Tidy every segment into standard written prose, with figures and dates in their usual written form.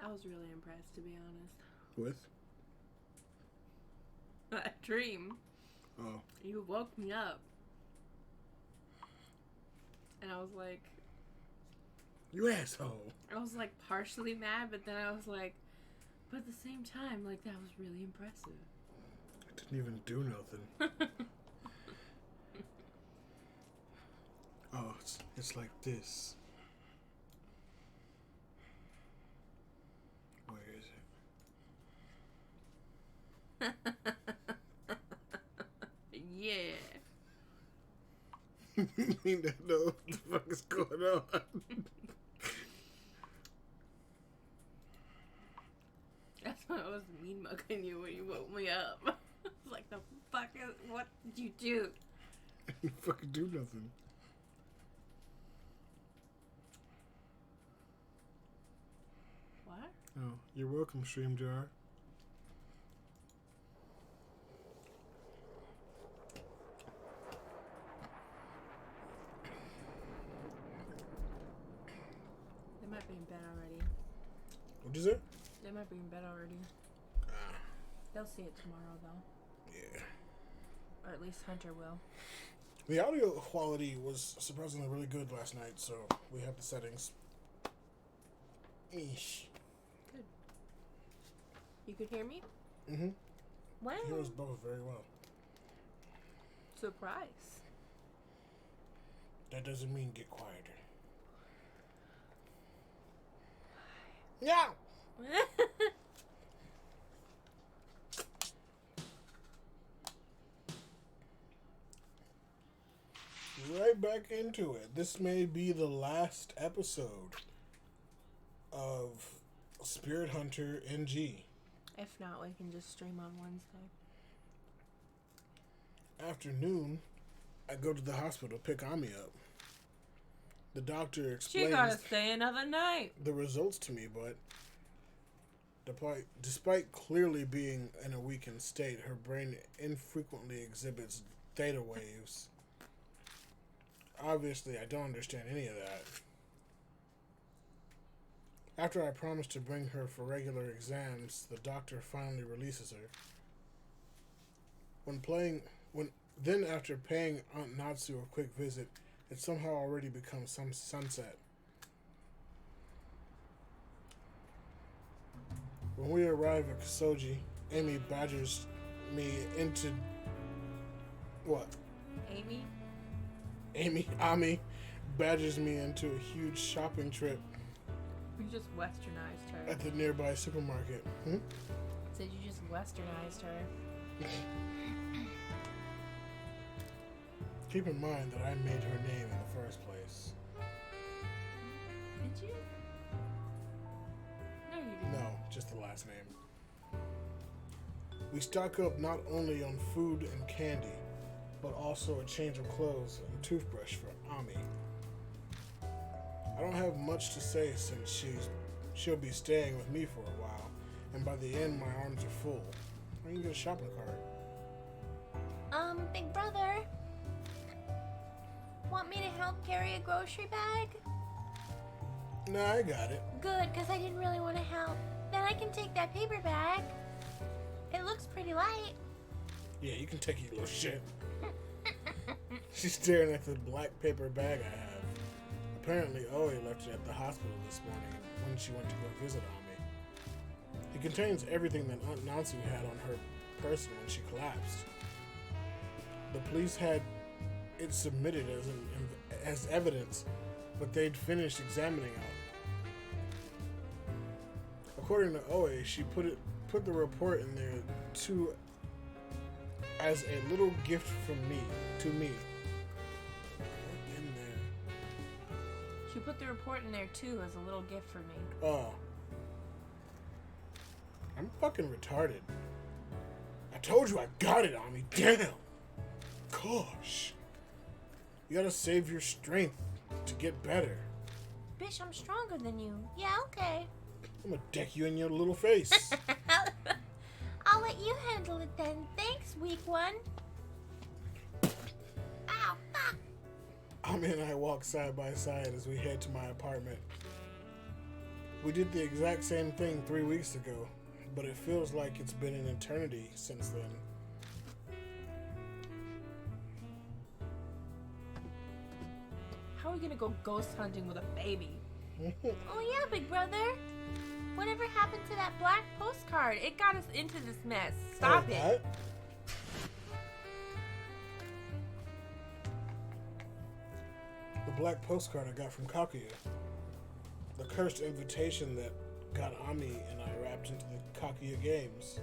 I was really impressed, to be honest. With? A dream. Oh. You woke me up. And I was like... You asshole. I was like partially mad, but then I was like... But at the same time, like, that was really impressive. I didn't even do nothing. Oh, it's like this. Where is it? Yeah. You need to know what the fuck is going on. That's why I was mean mugging you when you woke me up. I was like, the fuck is... What did you do? I didn't fucking do nothing. What? Oh, you're welcome, StreamJar. They might be in bed already. What'd you say? They might be in bed already. They'll see it tomorrow, though. Yeah. Or at least Hunter will. The audio quality was surprisingly really good last night, so we have the settings. Eesh. Good. You could hear me? Mm-hmm. Wow. He hears both very well. Surprise. That doesn't mean get quieter. Yeah. Right back into it. This may be the last episode of Spirit Hunter NG. If not, we can just stream on Wednesday. Afternoon, I go to the hospital, pick Ami up. The doctor explains She gotta stay another night. the results to me, but despite clearly being in a weakened state, her brain infrequently exhibits theta waves. Obviously, I don't understand any of that. After I promise to bring her for regular exams, the doctor finally releases her. Then after paying Aunt Natsu a quick visit, it somehow already becomes some sunset. When we arrive at Kosoji, Amy badgers me into... What? Ami badgers me into a huge shopping trip You just westernized her. at the nearby supermarket. Said you just westernized her. Keep in mind that I made her name in the first place. Did you? No, you didn't. No, just the last name. We stock up not only on food and candy, but also a change of clothes and toothbrush for Ami. I don't have much to say since she'll be staying with me for a while, and by the end my arms are full. I can get a shopping cart. Big brother. Want me to help carry a grocery bag? Nah, I got it. Good, because I didn't really want to help. Then I can take that paper bag. It looks pretty light. Yeah, you can take it, you little shit. She's staring at the black paper bag I have. Apparently, Oe left it at the hospital this morning when she went to go visit Ami. It contains everything that Aunt Natsu had on her person when she collapsed. The police had it submitted as evidence, but they'd finished examining it. According to Oe, she put the report in there as a little gift from me to me. In there. She put the report in there too as a little gift for me. Oh. I'm fucking retarded. I told you I got it on me. Damn. Gosh. You gotta save your strength to get better. Bish, I'm stronger than you. Yeah, okay. I'm gonna deck you in your little face. I'll let you handle it then. Thanks, weak one. Ow, fuck. Ami and I walk side by side as we head to my apartment. We did the exact same thing 3 weeks ago, but it feels like it's been an eternity since then. How are we gonna go ghost hunting with a baby? Oh yeah, big brother. Whatever happened to that black postcard? It got us into this mess. Stop Oh, it. that? The black postcard I got from Kakuya. The cursed invitation that got Ami and I wrapped into the Kakuya games.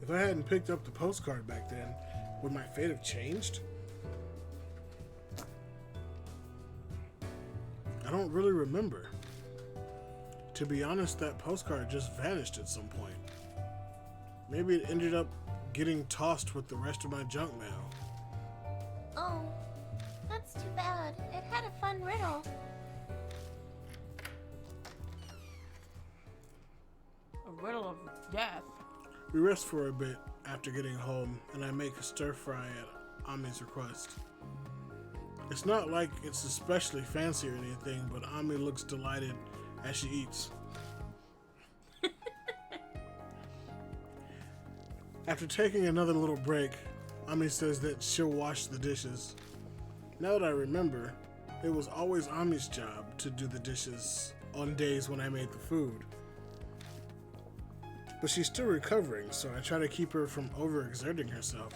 If I hadn't picked up the postcard back then, would my fate have changed? I don't really remember. To be honest, that postcard just vanished at some point. Maybe it ended up getting tossed with the rest of my junk mail. Oh, that's too bad. It had a fun riddle. A riddle of death. We rest for a bit after getting home, and I make a stir fry at Ami's request. It's not like it's especially fancy or anything, but Ami looks delighted as she eats. After taking another little break, Ami says that she'll wash the dishes. Now that I remember, it was always Ami's job to do the dishes on days when I made the food. But she's still recovering, so I try to keep her from overexerting herself.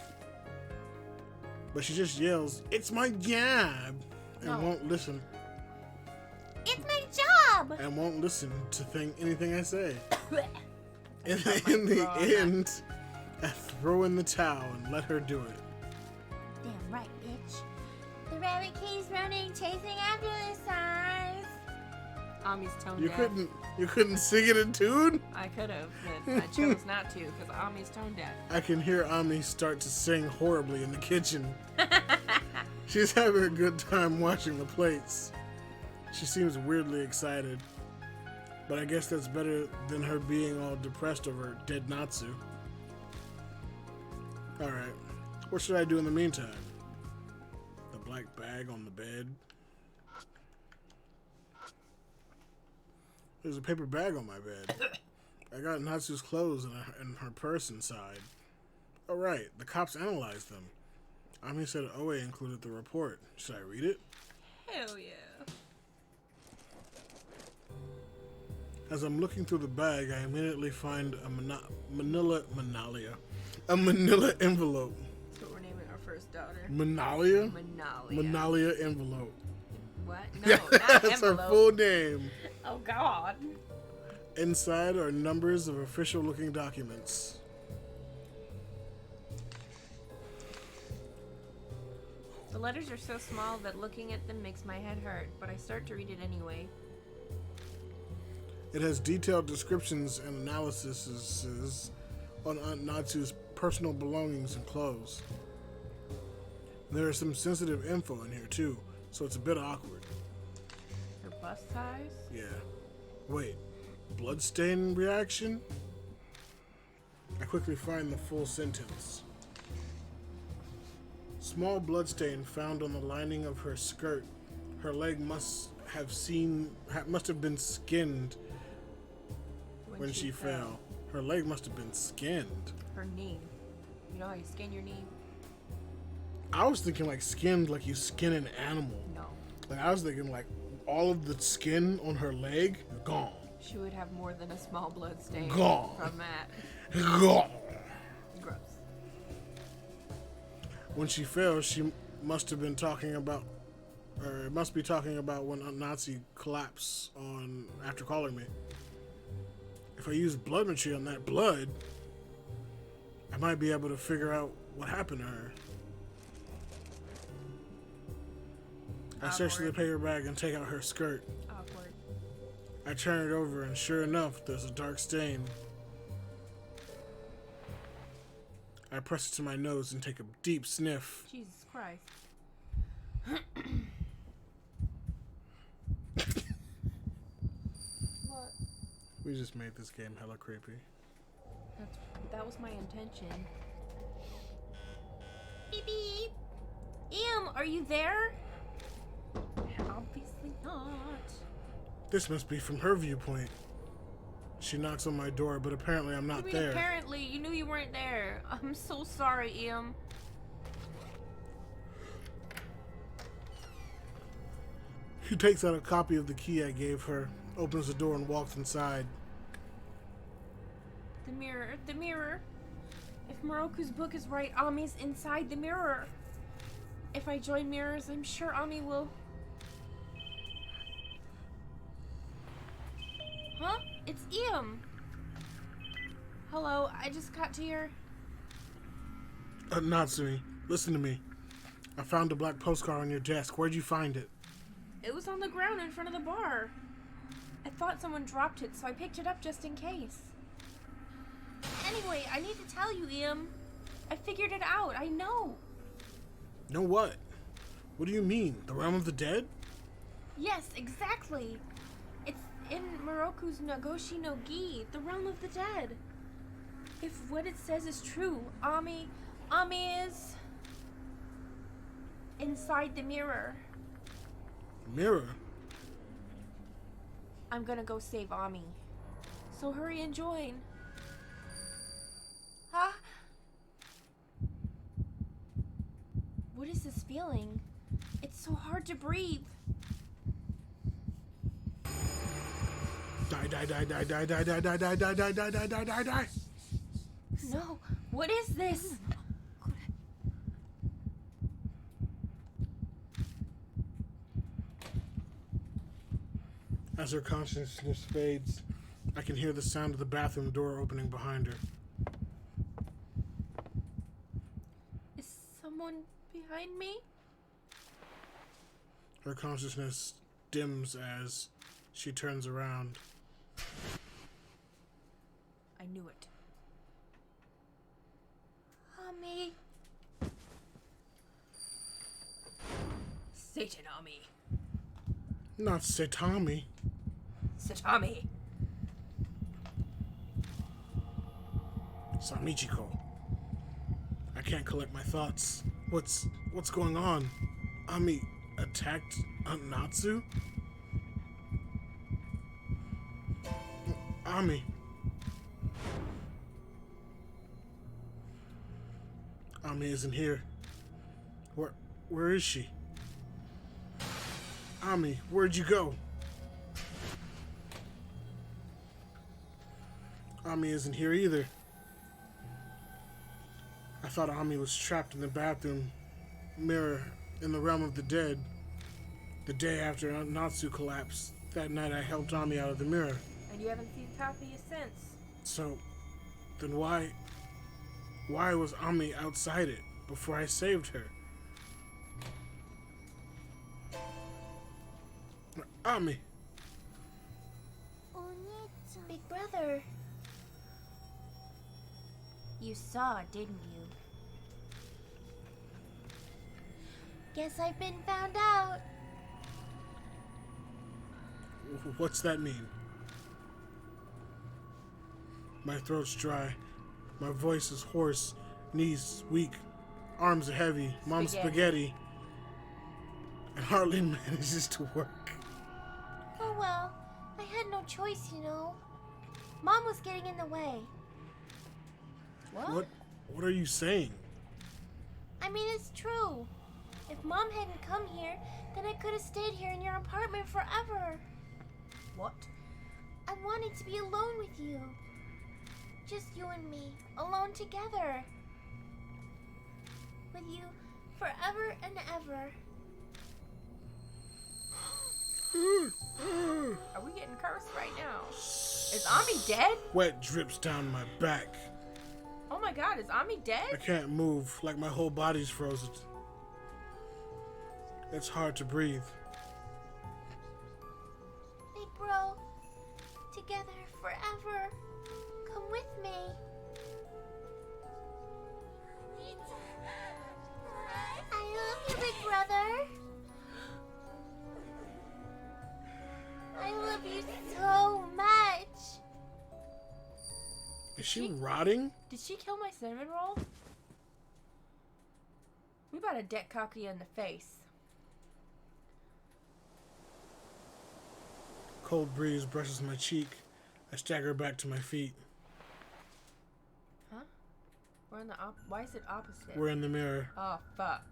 But she just yells, "It's my job!" and No. won't listen. It's my job. And won't listen to anything I say. In Oh my the God. end, I throw in the towel and let her do it. Damn right, bitch. The rabbit keeps running, chasing after the stars. Ami's tone You deaf. couldn't sing it in tune? I could have, but I chose not to because Ami's tone deaf. I can hear Ami start to sing horribly in the kitchen. She's having a good time washing the plates. She seems weirdly excited. But I guess that's better than her being all depressed over dead Natsu. Alright, what should I do in the meantime? The black bag on the bed. There's a paper bag on my bed. I got Natsu's clothes and her purse inside. Oh right, the cops analyzed them. Ami said Oe included the report. Should I read it? Hell yeah. As I'm looking through the bag, I immediately find a manila envelope. That's what we're naming our first daughter. Manalia? Manalia. Manalia envelope. What? No, not That's her envelope. full name. Oh God. Inside are numbers of official looking documents. The letters are so small that looking at them makes my head hurt, but I start to read it anyway. It has detailed descriptions and analyses on Aunt Natsu's personal belongings and clothes. There is some sensitive info in here too, so it's a bit awkward. Her bust ties? Yeah. Wait, bloodstain reaction? I quickly find the full sentence. Small bloodstain found on the lining of her skirt. Her leg must have been skinned when she fell. Her leg must have been skinned. Her knee. You know how you skin your knee? I was thinking like skinned, like you skin an animal. No. Like I was thinking like all of the skin on her leg gone. She would have more than a small blood stain Gone. from that. Gone. Gross. When she fell, she must have been talking about, or it must be talking about when a Nazi collapsed after calling me. If I use bloodmetry on that blood, I might be able to figure out what happened to her. I search through the paper bag and take out her skirt. Awkward. I turn it over and sure enough, there's a dark stain. I press it to my nose and take a deep sniff. Jesus Christ. What? We just made this game hella creepy. That was my intention. Beep beep. Em, are you there? Obviously not. This must be from her viewpoint. She knocks on my door, but apparently I'm not there. Apparently, you knew you weren't there. I'm so sorry, Em. She takes out a copy of the key I gave her, opens the door, and walks inside. The mirror, the mirror. If Moroku's book is right, Ami's inside the mirror. If I join mirrors, I'm sure Ami will... Huh? It's Em. Hello, I just got to your... Natsumi, listen to me. I found a black postcard on your desk. Where'd you find it? It was on the ground in front of the bar. I thought someone dropped it, so I picked it up just in case. Anyway, I need to tell you, Em. I figured it out. I know. Know what? What do you mean? The realm of the dead? Yes, exactly. It's in Moroku's Nagoshi no Gi, the realm of the dead. If what it says is true, Ami is inside the mirror. Mirror? I'm gonna go save Ami. So hurry and join. Huh? What is this feeling? It's so hard to breathe. Die, die, die, die, die, die, die, die, die, die, die, die, die, die, die, die. No, what is this? As her consciousness fades, I can hear the sound of the bathroom door opening behind her. Is someone behind me? Her consciousness dims as she turns around. I knew it. Ami. Satan Ami. Not Satami. Satami. Samichiko. I can't collect my thoughts. What's going on? Ami attacked Natsu? Ami. Ami isn't here. Where is she? Ami, where'd you go? Ami isn't here either. I thought Ami was trapped in the bathroom mirror in the realm of the dead. The day after Natsu collapsed, that night I helped Ami out of the mirror. And you haven't seen Kaguya since. So, then why was Ami outside it before I saved her? Ami! Big brother. You saw, didn't you? Guess I've been found out. What's that mean? My throat's dry. My voice is hoarse. Knees weak. Arms are heavy. Mom's spaghetti. And hardly manages to work. Oh well, I had no choice, you know. Mom was getting in the way. What are you saying? I mean, it's true. If Mom hadn't come here, then I could have stayed here in your apartment forever. What? I wanted to be alone with you. Just you and me, alone together. With you forever and ever. Are we getting cursed right now? Is Ami dead? Sweat drips down my back. Oh my god, is Ami I dead? can't move, like my whole body's frozen. It's hard to breathe. Big bro, together forever. Come with me. I love you, big brother. I love you so much. Is she rotting? Did she kill my cinnamon roll? We about to deck Kaguya in the face. cold breeze brushes my cheek. I stagger back to my feet. Huh? We're in the why is it opposite? We're in the mirror. Oh, fuck.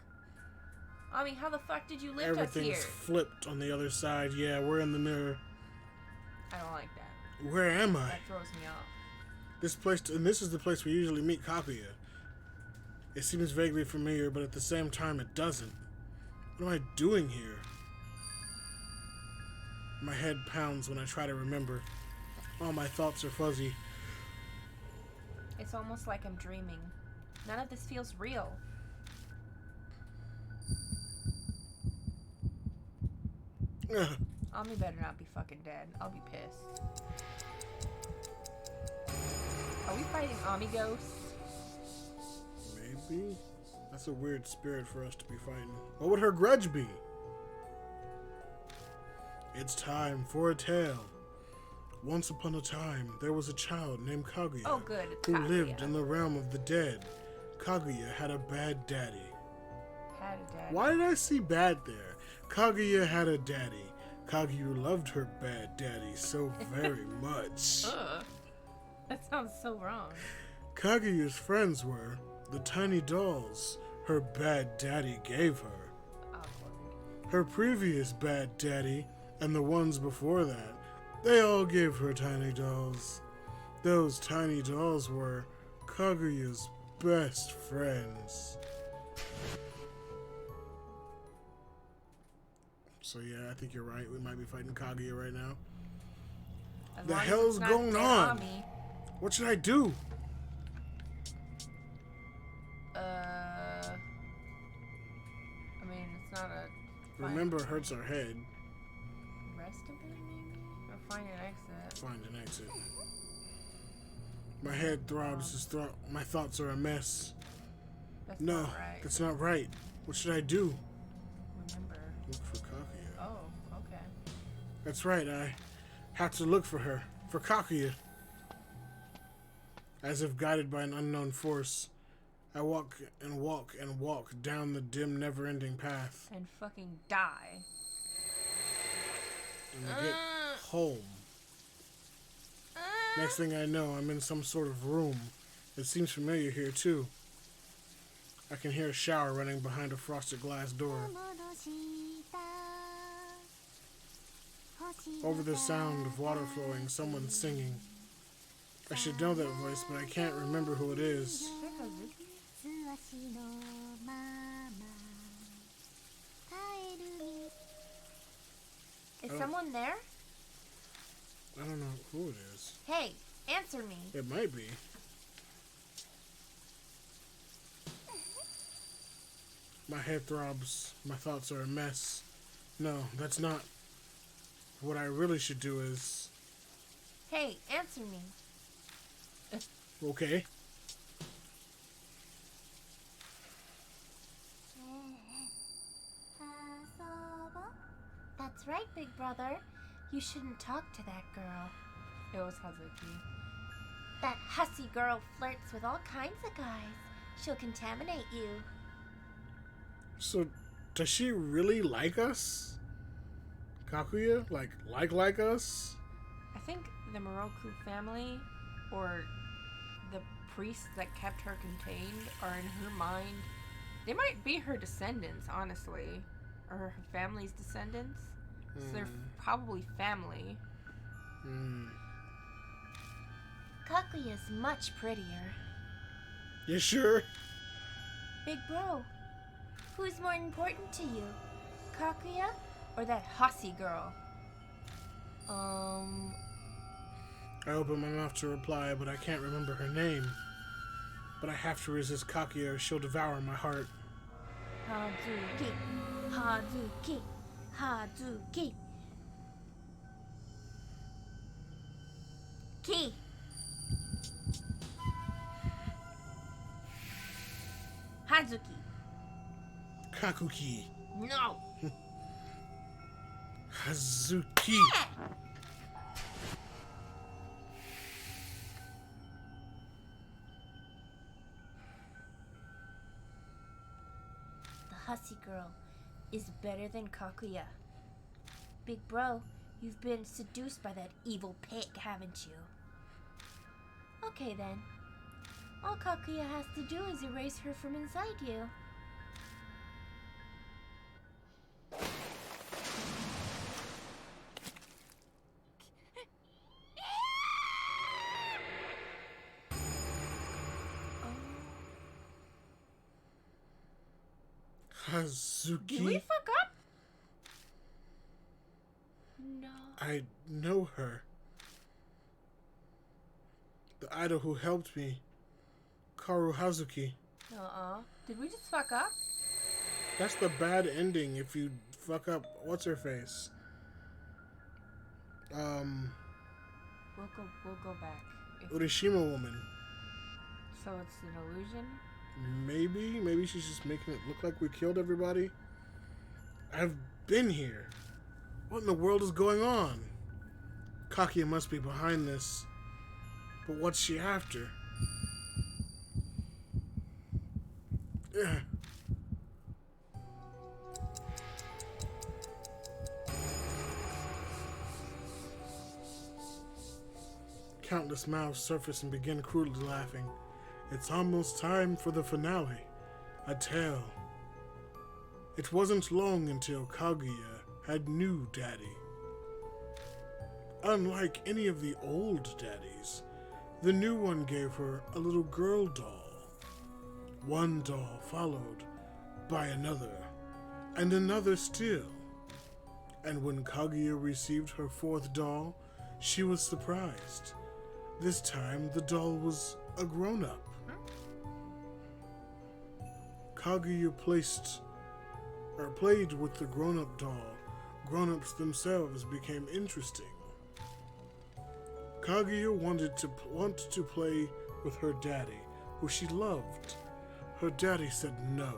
Ami, how the fuck did you lift us Everything's here? flipped on the other side. Yeah, we're in the mirror. I don't like that. Where am I? That throws me off. This place, and this is the place we usually meet Kaguya. It seems vaguely familiar, but at the same time it doesn't. What am I doing here? My head pounds when I try to remember. All my thoughts are fuzzy. It's almost like I'm dreaming. None of this feels real. Ugh. Ami better not be fucking dead. I'll be pissed. Are we fighting Ami ghosts? Maybe? That's a weird spirit for us to be fighting. What would her grudge be? It's time for a tale. Once upon a time, there was a child named Kaguya Oh, good. It's who Kaguya. lived in the realm of the dead. Kaguya had a bad daddy. Had a dad. Why did I see bad there? Kaguya had a daddy. Kaguya loved her bad daddy so very much. Ugh. That sounds so wrong. Kaguya's friends were the tiny dolls her bad daddy gave her. Awkward. Her previous bad daddy and the ones before that, they all gave her tiny dolls. Those tiny dolls were Kaguya's best friends. So yeah, I think you're right. We might be fighting Kaguya right now. As The long as hell's it's not going dead on? Ami. What should I do? I mean, it's not a. Remember, it hurts our head. Rest a bit, maybe? Or find an exit. Find an exit. My head throbs. My thoughts are a mess. That's No, not right. that's not right. What should I do? Remember. Look for Kaguya. Oh, okay. That's right. I have to look for her. For Kaguya. As if guided by an unknown force, I walk and walk and walk down the dim, never-ending path. And fucking die. And I get home. Next thing I know, I'm in some sort of room. It seems familiar here, too. I can hear a shower running behind a frosted glass door. Over the sound of water flowing, someone's singing. I should know that voice, but I can't remember who it is. Is that Hazuki? Is someone there? I don't know who it is. Hey, answer me. It might be. My head throbs. My thoughts are a mess. No, that's not. What I really should do is... Hey, answer me. Okay. That's right, big brother. You shouldn't talk to that girl. It was Hazuki. That hussy girl flirts with all kinds of guys. She'll contaminate you. So, does she really like us? Kaguya? Like us? I think the Moroku family, or the priests that kept her contained, are in her mind. They might be her descendants, honestly. Or her family's descendants. So they're probably family. Kaguya's much prettier. You sure? Big bro, who's more important to you? Kaguya? Or that hussy girl. I open my mouth to reply, but I can't remember her name. But I have to resist Kaguya or she'll devour my heart. Hazuki. Hazuki. Hazuki. Ki. Hazuki. Kakuki. No. Hazuki. The hussy girl is better than Kaguya. Big bro, You've been seduced by that evil pig, haven't you? Okay then. All Kakuya has to do is erase her from inside you. Hazuki? Did we fuck up? No. I know her. The idol who helped me. Karu Hazuki. Did we just fuck up? That's the bad ending if you fuck up what's her face. We'll go back. Urishima woman. So it's an illusion? Maybe she's just making it look like we killed everybody. I've been here. What in the world is going on? Kakuya must be behind this. But what's she after? Ugh. Countless mouths surface and begin crudely laughing. It's almost time for the finale. A tale. It wasn't long until Kaguya had new daddy. Unlike any of the old daddies, the new one gave her a little girl doll. One doll followed by another, and another still. And when Kaguya received her fourth doll, she was surprised. This time, the doll was a grown-up. Kaguya played with the grown-up doll. Grown-ups themselves became interesting. Kaguya wanted to play with her daddy, who she loved. Her daddy said no,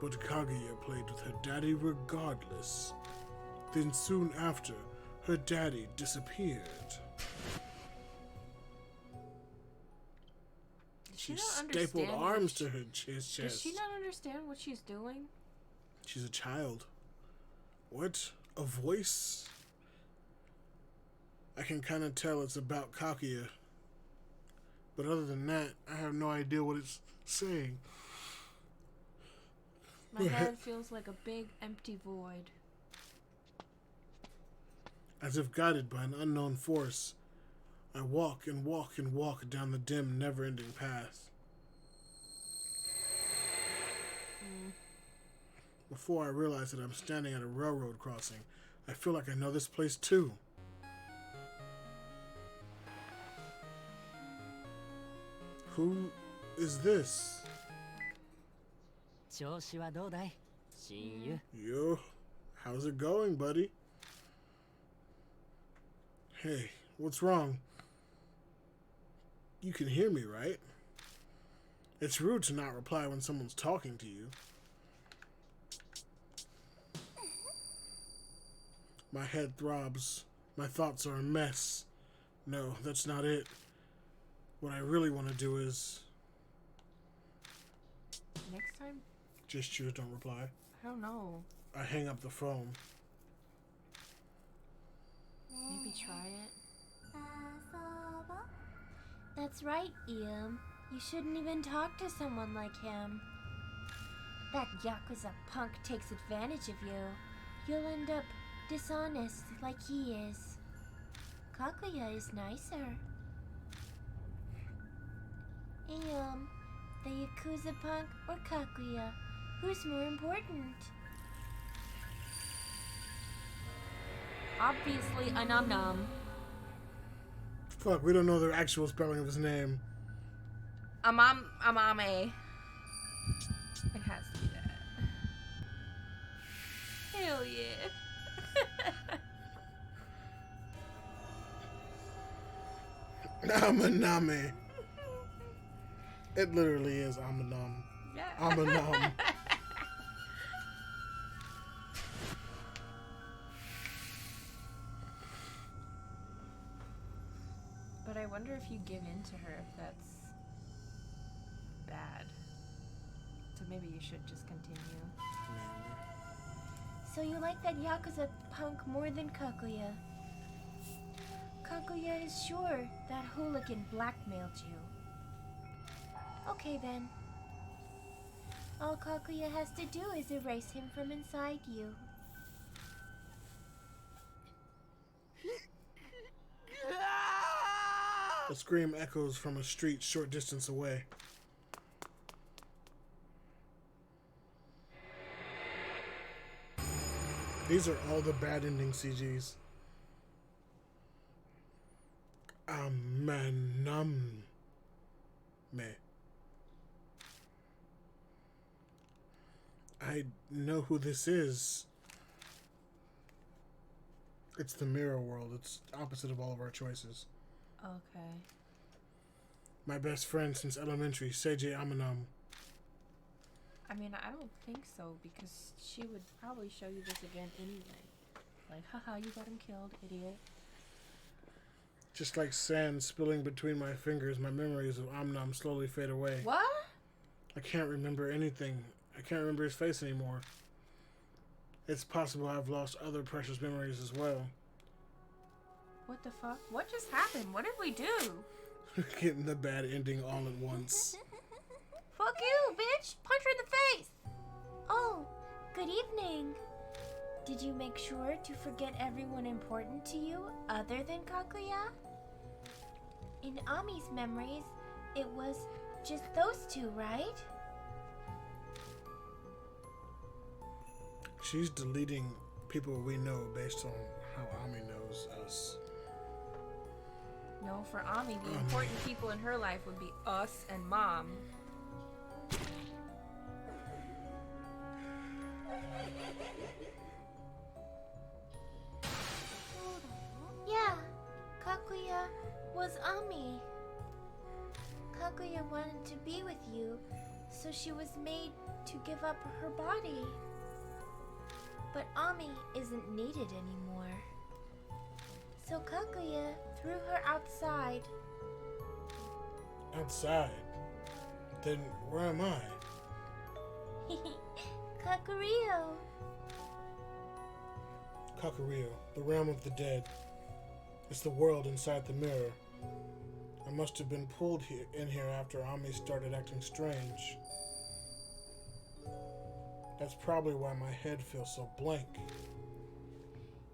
but Kaguya played with her daddy regardless. Then soon after, her daddy disappeared. She stapled arms to her chest. Does she not understand what she's doing? She's a child. What? A voice? I can kind of tell it's about Kakuya. But other than that, I have no idea what it's saying. My head feels like a big, empty void. As if guided by an unknown force, I walk and walk and walk down the dim, never-ending path. Before I realize that I'm standing at a railroad crossing, I feel like I know this place too. Who is this? 調子はどうだい親友 Yo, how's it going, buddy? Hey, what's wrong? You can hear me, right? It's rude to not reply when someone's talking to you. My head throbs. My thoughts are a mess. No, that's not it. What I really want to do is... Next time? Gestures don't reply. I don't know. I hang up the phone. Maybe try it. That's right, Iam. You shouldn't even talk to someone like him. That Yakuza punk takes advantage of you. You'll end up dishonest like he is. Kakuya is nicer. Iam, the Yakuza punk or Kakuya? Who's more important? Obviously, a num-num. Fuck, we don't know the actual spelling of his name. Amame. It has to be that. Hell yeah. Amanami. It literally is Amanam. Yeah. Amanam. But I wonder if you give in to her, if that's bad. So maybe you should just continue. So you like that Yakuza punk more than Kakuya? Kaguya is sure that hooligan blackmailed you. Okay then. All Kaguya has to do is erase him from inside you. A scream echoes from a street short distance away. These are all the bad ending CGs. Amanam. Me. I know who this is. It's the mirror world. It's opposite of all of our choices. Okay. My best friend since elementary, Seiji Amanam. I mean, I don't think so, because she would probably show you this again anyway. Like, haha, you got him killed, idiot. Just like sand spilling between my fingers, my memories of Amnam slowly fade away. What? I can't remember anything. I can't remember his face anymore. It's possible I've lost other precious memories as well. What the fuck? What just happened? What did we do? Getting the bad ending all at once. Fuck you, bitch! Punch her in the face! Oh, good evening. Did you make sure to forget everyone important to you other than Kaguya? In Ami's memories, it was just those two, right? She's deleting people we know based on how Ami knows us. No, for Ami, the important people in her life would be us and Mom. Yeah, Kaguya was Ami. Kaguya wanted to be with you, so she was made to give up her body. But Ami isn't needed anymore. So Kaguya threw her outside. Outside? Then where am I? Kakurio. Kakario, the realm of the dead. It's the world inside the mirror. I must have been pulled in here after Ami started acting strange. That's probably why my head feels so blank.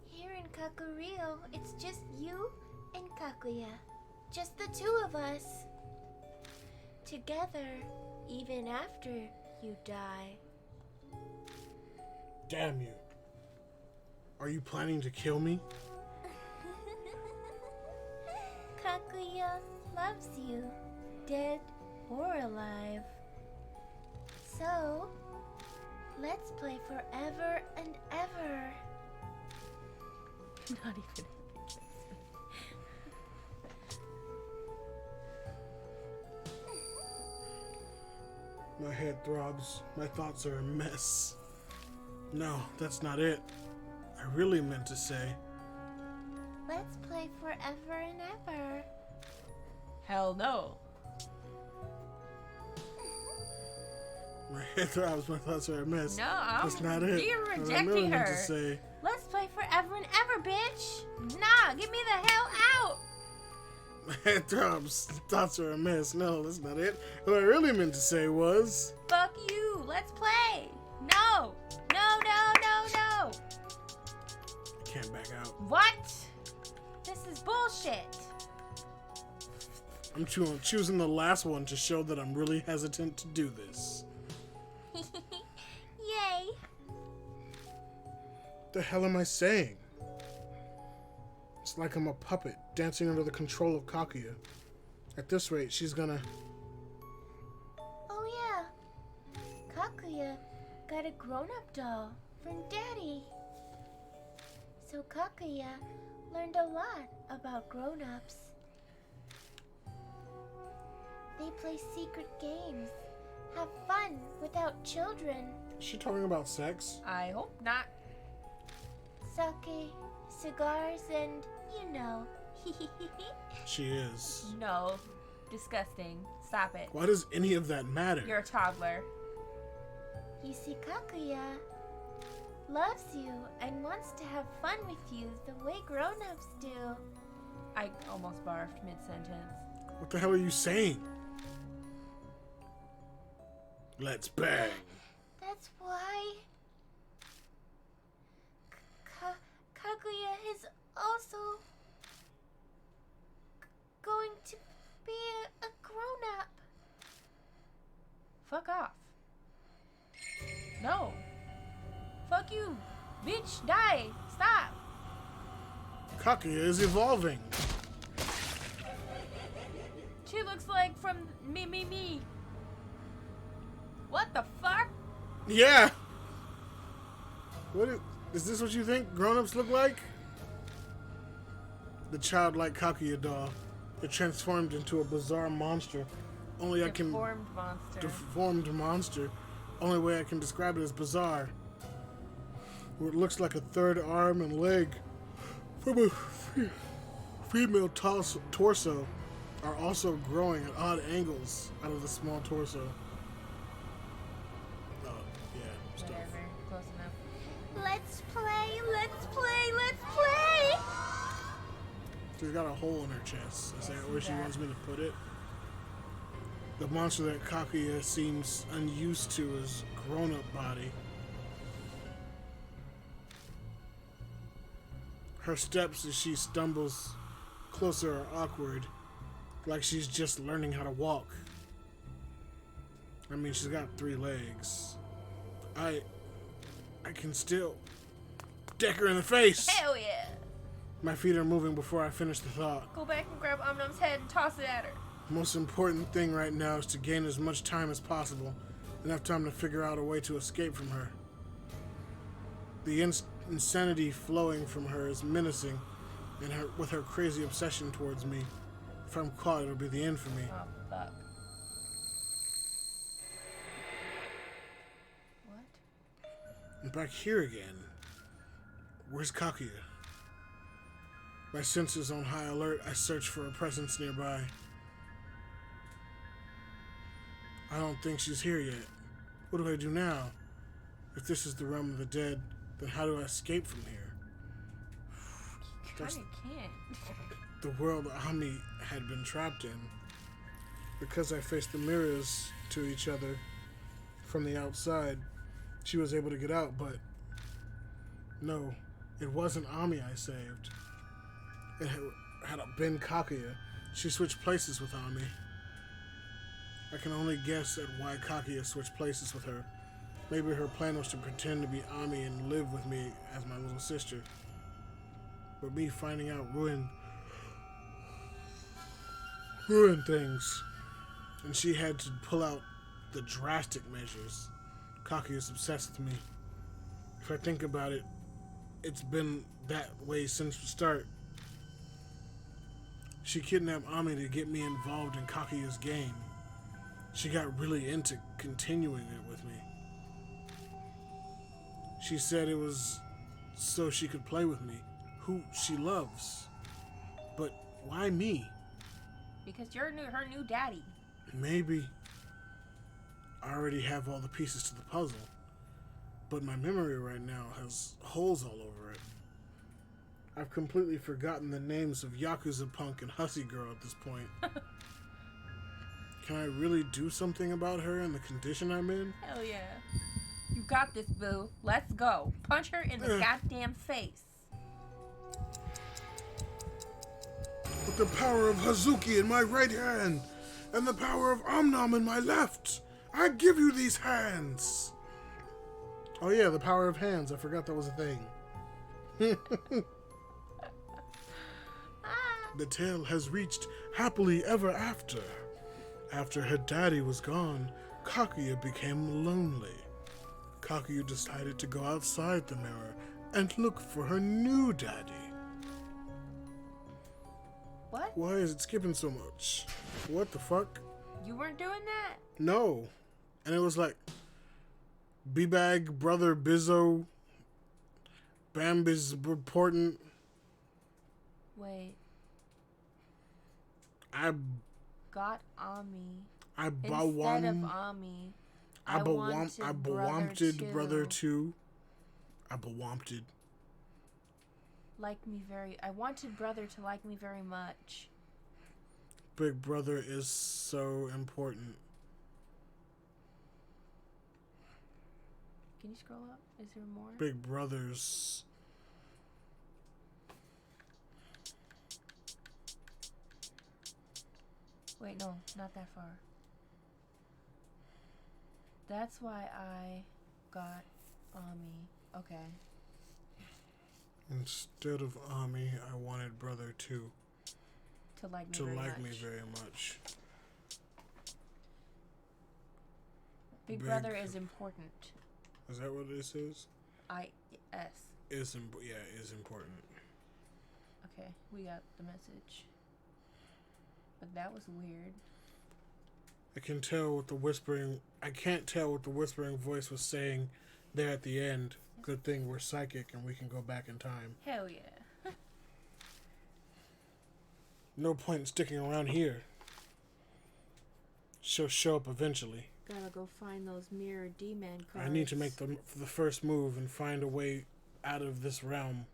Here in Kakurio, it's just you and Kaguya. Just the two of us. Together, even after you die. Damn you. Are you planning to kill me? Kaguya loves you, dead or alive. So, let's play forever and ever. Not even. My head throbs. My thoughts are a mess. No, that's not it. I really meant to say. Let's play forever and ever. Hell no. My head throbs. My thoughts are a mess. No, That's not it. You're What I rejecting really meant to her. say. Let's play forever and ever, bitch. Nah, get me the hell out. My head throbs. Thoughts are a mess. No, that's not it. What I really meant to say was. Fuck you. Let's play. No. No, no, no, no. I can't back out. What? This is bullshit. I'm choosing the last one to show that I'm really hesitant to do this. Yay. The hell am I saying? It's like I'm a puppet dancing under the control of Kaguya. At this rate, she's gonna... Oh yeah. Kaguya got a grown-up doll from Daddy. So Kaguya learned a lot about grown-ups. They play secret games, have fun without children. Is she talking about sex? I hope not. Sake, cigars, and you know. She is. No. Disgusting. Stop it. Why does any of that matter? You're a toddler. You see, Kaguya loves you and wants to have fun with you the way grown-ups do. I almost barfed mid-sentence. What the hell are you saying? Let's bang. That's why Kaguya is also going to be a grown-up. Fuck off. No. Fuck you. Bitch, die. Stop. Kaguya is evolving. She looks like from me. What the fuck? Yeah. Is this what you think grown-ups look like? The childlike Kaguya doll. It transformed into a bizarre monster. Deformed monster. Only way I can describe it is bizarre. What looks like a third arm and leg from a female torso are also growing at odd angles out of the small torso. Oh, yeah, stuff. Whatever. Close enough. Let's play, let's play, let's play! She's got a hole in her chest. Is that where she wants me to put it? The monster that Kaguya seems unused to is grown-up body. Her steps as she stumbles closer are awkward, like she's just learning how to walk. I mean, she's got 3 legs. I can still deck her in the face. Hell yeah. My feet are moving before I finish the thought. Go back and grab Omnum's head and toss it at her. Most important thing right now is to gain as much time as possible. Enough time to figure out a way to escape from her. The insanity flowing from her is menacing, and with her crazy obsession towards me. If I'm caught, it'll be the end for me. Oh, fuck. What? I'm back here again. Where's Kaguya? My senses on high alert, I search for a presence nearby. I don't think she's here yet. What do I do now? If this is the realm of the dead, then how do I escape from here? That's Kinda can't. the world Ami had been trapped in. Because I faced the mirrors to each other from the outside, she was able to get out, but no, it wasn't Ami I saved. It had been Kaguya. She switched places with Ami. I can only guess at why Kaguya switched places with her. Maybe her plan was to pretend to be Ami and live with me as my little sister. But me finding out ruined things. And she had to pull out the drastic measures. Kaguya's obsessed with me. If I think about it, it's been that way since the start. She kidnapped Ami to get me involved in Kaguya's game. She got really into continuing it with me. She said it was so she could play with me, who she loves. But why me? Because you're her new daddy. Maybe I already have all the pieces to the puzzle, but my memory right now has holes all over it. I've completely forgotten the names of Yakuza Punk and Hussy Girl at this point. Can I really do something about her and the condition I'm in? Hell yeah. You got this, boo. Let's go. Punch her in the goddamn face. With the power of Hazuki in my right hand and the power of Omnom in my left, I give you these hands. Oh yeah, the power of hands. I forgot that was a thing. The tale has reached happily ever after. After her daddy was gone, Kaguya became lonely. Kaguya decided to go outside the mirror and look for her new daddy. What? Why is it skipping so much? What the fuck? You weren't doing that? No. And it was like B-Bag, Brother Bizzo, Bam is important. Wait. I Got Ami. Instead of bawam. Ami. I bawampted Brother 2. I bawampted. like me very... I wanted brother to like me very much. Big Brother is so important. Can you scroll up? Is there more? Big Brother's... Wait, no, not that far. That's why I got Ami. Okay. Instead of Ami, I wanted Brother 2 To like me to very like much. me very much. Big Big- brother is important. Is that what this is? I-S. Is important. Okay, we got the message. But that was weird. I can't tell what the whispering voice was saying there at the end. Good thing we're psychic and we can go back in time. Hell yeah. No point in sticking around here. She'll show up eventually. Gotta go find those mirror D-man cards. I need to make the first move and find a way out of this realm.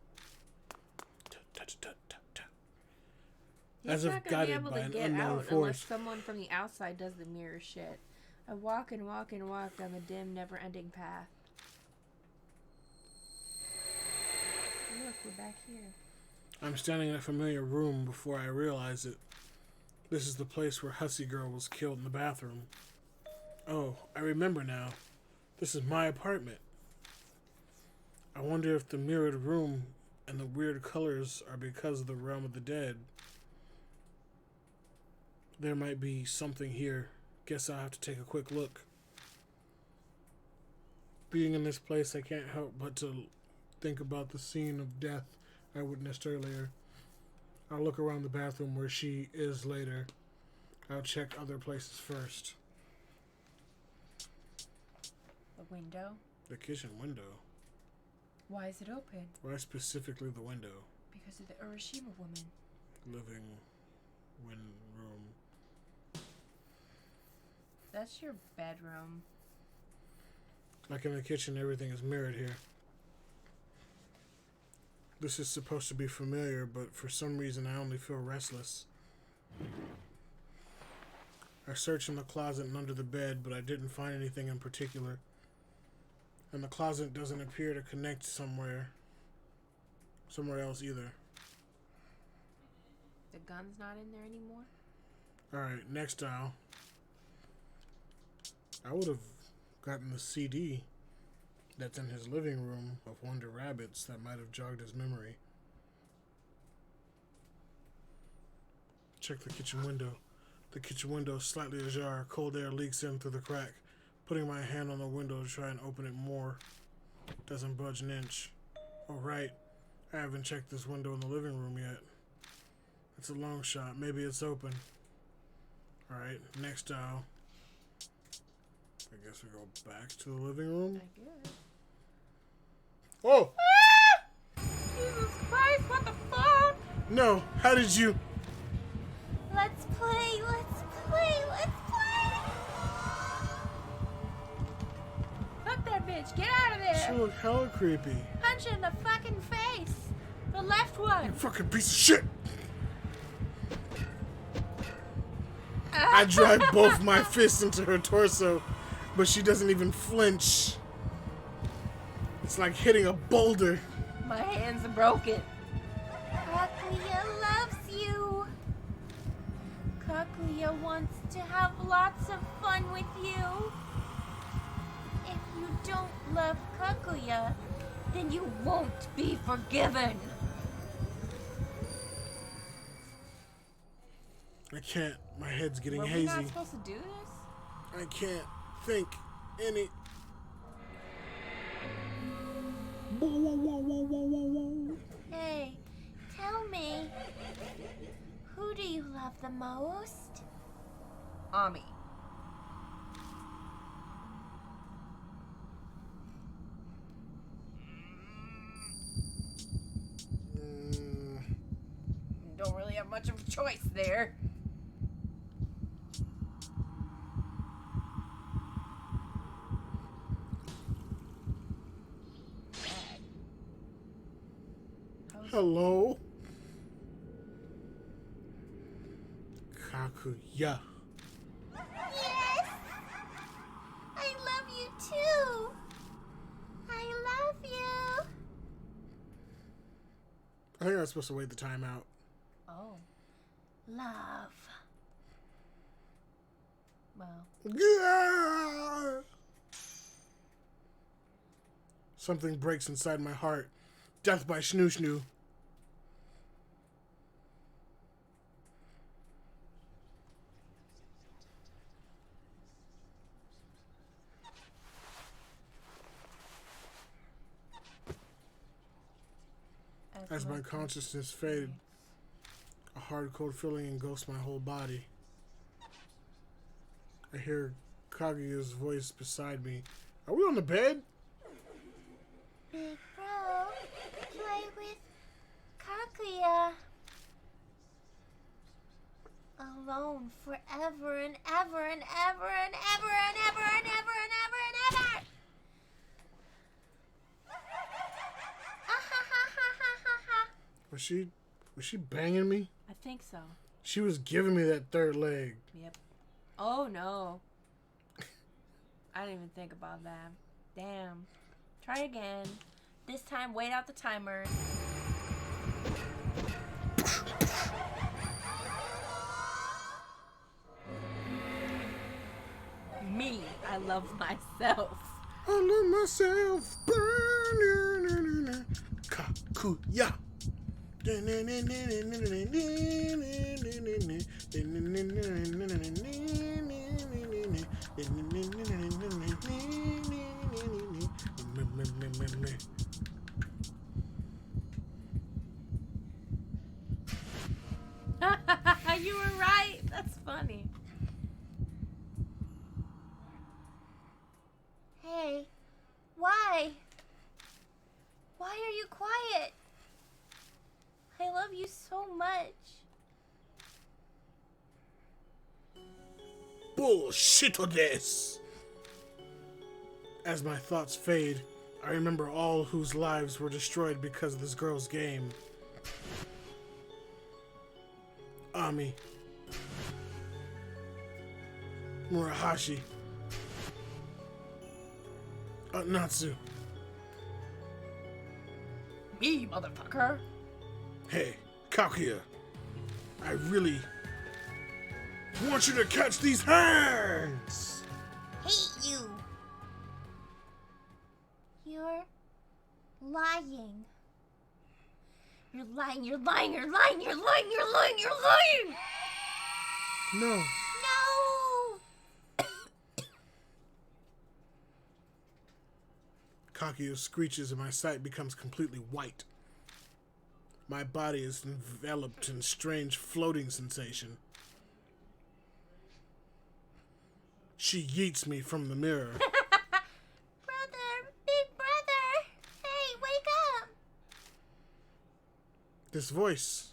He's As if not gonna be guided able by to an get unknown out unless force. someone from the outside does the mirror shit. I walk and walk and walk down the dim, never-ending path. Look, we're back here. I'm standing in a familiar room before I realize it. This is the place where Hussy Girl was killed in the bathroom. Oh, I remember now. This is my apartment. I wonder if the mirrored room and the weird colors are because of the realm of the dead. There might be something here. Guess I'll have to take a quick look. Being in this place, I can't help but to think about the scene of death I witnessed earlier. I'll look around the bathroom where she is later. I'll check other places first. The window? The kitchen window. Why is it open? Why specifically the window? Because of the Urashima woman. Living room. That's your bedroom. Like in the kitchen, everything is mirrored here. This is supposed to be familiar, but for some reason I only feel restless. I searched in the closet and under the bed, but I didn't find anything in particular. And the closet doesn't appear to connect somewhere else either. The gun's not in there anymore? Alright, next dial. I would have gotten the CD that's in his living room of Wonder Rabbits that might have jogged his memory. Check the kitchen window. The kitchen window is slightly ajar. Cold air leaks in through the crack. Putting my hand on the window to try and open it more. Doesn't budge an inch. Oh, right. I haven't checked this window in the living room yet. It's a long shot. Maybe it's open. Alright, next dial. I guess we go back to the living room. I guess. Oh! Jesus Christ, what the fuck? No, how did you... Let's play, let's play, let's play! Fuck that bitch, get out of She there! looked hella creepy. Punch her in the fucking face! The left You one! fucking piece of shit! I drive both my fists into her torso, but she doesn't even flinch. It's like hitting a boulder. My hands are broken. Kakuya loves you. Kakuya wants to have lots of fun with you. If you don't love Kakuya, then you won't be forgiven. I can't. My head's getting Were we hazy. not supposed to do this? I can't think any... Whoa, whoa, whoa, whoa, whoa, whoa, whoa. Hey, tell me, who do you love the most? Ami. Don't really have much of a choice there. How Hello? Kakuya. Yes! I love you too! I love you! I think I was supposed to wait the time out. Oh. Love. Well. Yeah! Something breaks inside my heart. Death by Schnoo Schnoo. As my consciousness faded, a hard, cold feeling engulfs my whole body. I hear Kaguya's voice beside me. Are we on the bed? Big bro, play with Kakuya. Alone forever and ever and ever and ever and ever and ever and ever and ever. Was she banging me? I think so. She was giving me that third leg. Yep. Oh no. I didn't even think about that. Damn. Try again. This time, wait out the timer. Me, I love myself. I love myself. Kakuya. You were right. That's funny. Hey, why? Why are you quiet? I love you so much. Bullshit this. As my thoughts fade, I remember all whose lives were destroyed because of this girl's game. Ami. Murahashi. Natsu. Me, motherfucker. Hey, Kakuya. I really want you to catch these hands! Hate you. You're lying. You're lying, you're lying, you're lying, you're lying, you're lying, you're lying! No. No! Kakuya screeches and my sight becomes completely white. My body is enveloped in strange floating sensation. She yeets me from the mirror. Brother, big brother! Hey, wake up! This voice.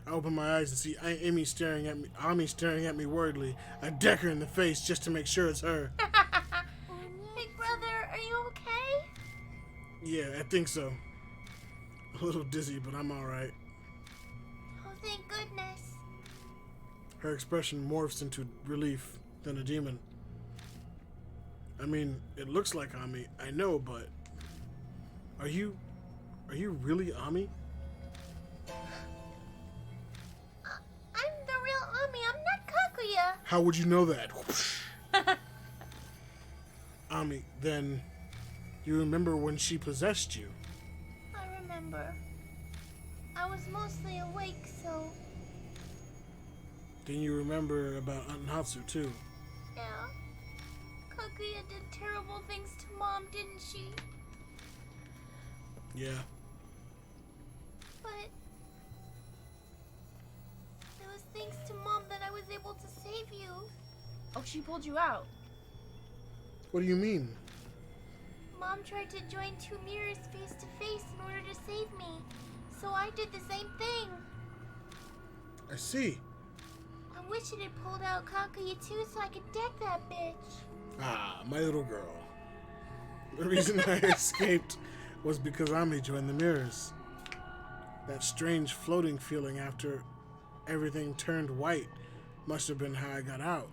I open my eyes and see Ami staring at me worriedly. I deck her in the face just to make sure it's her. Big brother, are you okay? Yeah, I think so. A little dizzy, but I'm alright. Oh, thank goodness. Her expression morphs into relief, then a demon. I mean, it looks like Ami, I know, but... Are you really Ami? I'm the real Ami, I'm not Kakuya. How would you know that? Ami, then... You remember when she possessed you? I remember. I was mostly awake, so... Then you remember about Natsu too. Yeah. Kaguya did terrible things to Mom, didn't she? Yeah. But... it was thanks to Mom that I was able to save you. Oh, she pulled you out. What do you mean? Mom tried to join two mirrors face to face in order to save me. So I did the same thing. I see. I wish it had pulled out Kakuya too so I could deck that bitch. Ah, my little girl. The reason I escaped was because Ami joined the mirrors. That strange floating feeling after everything turned white must have been how I got out.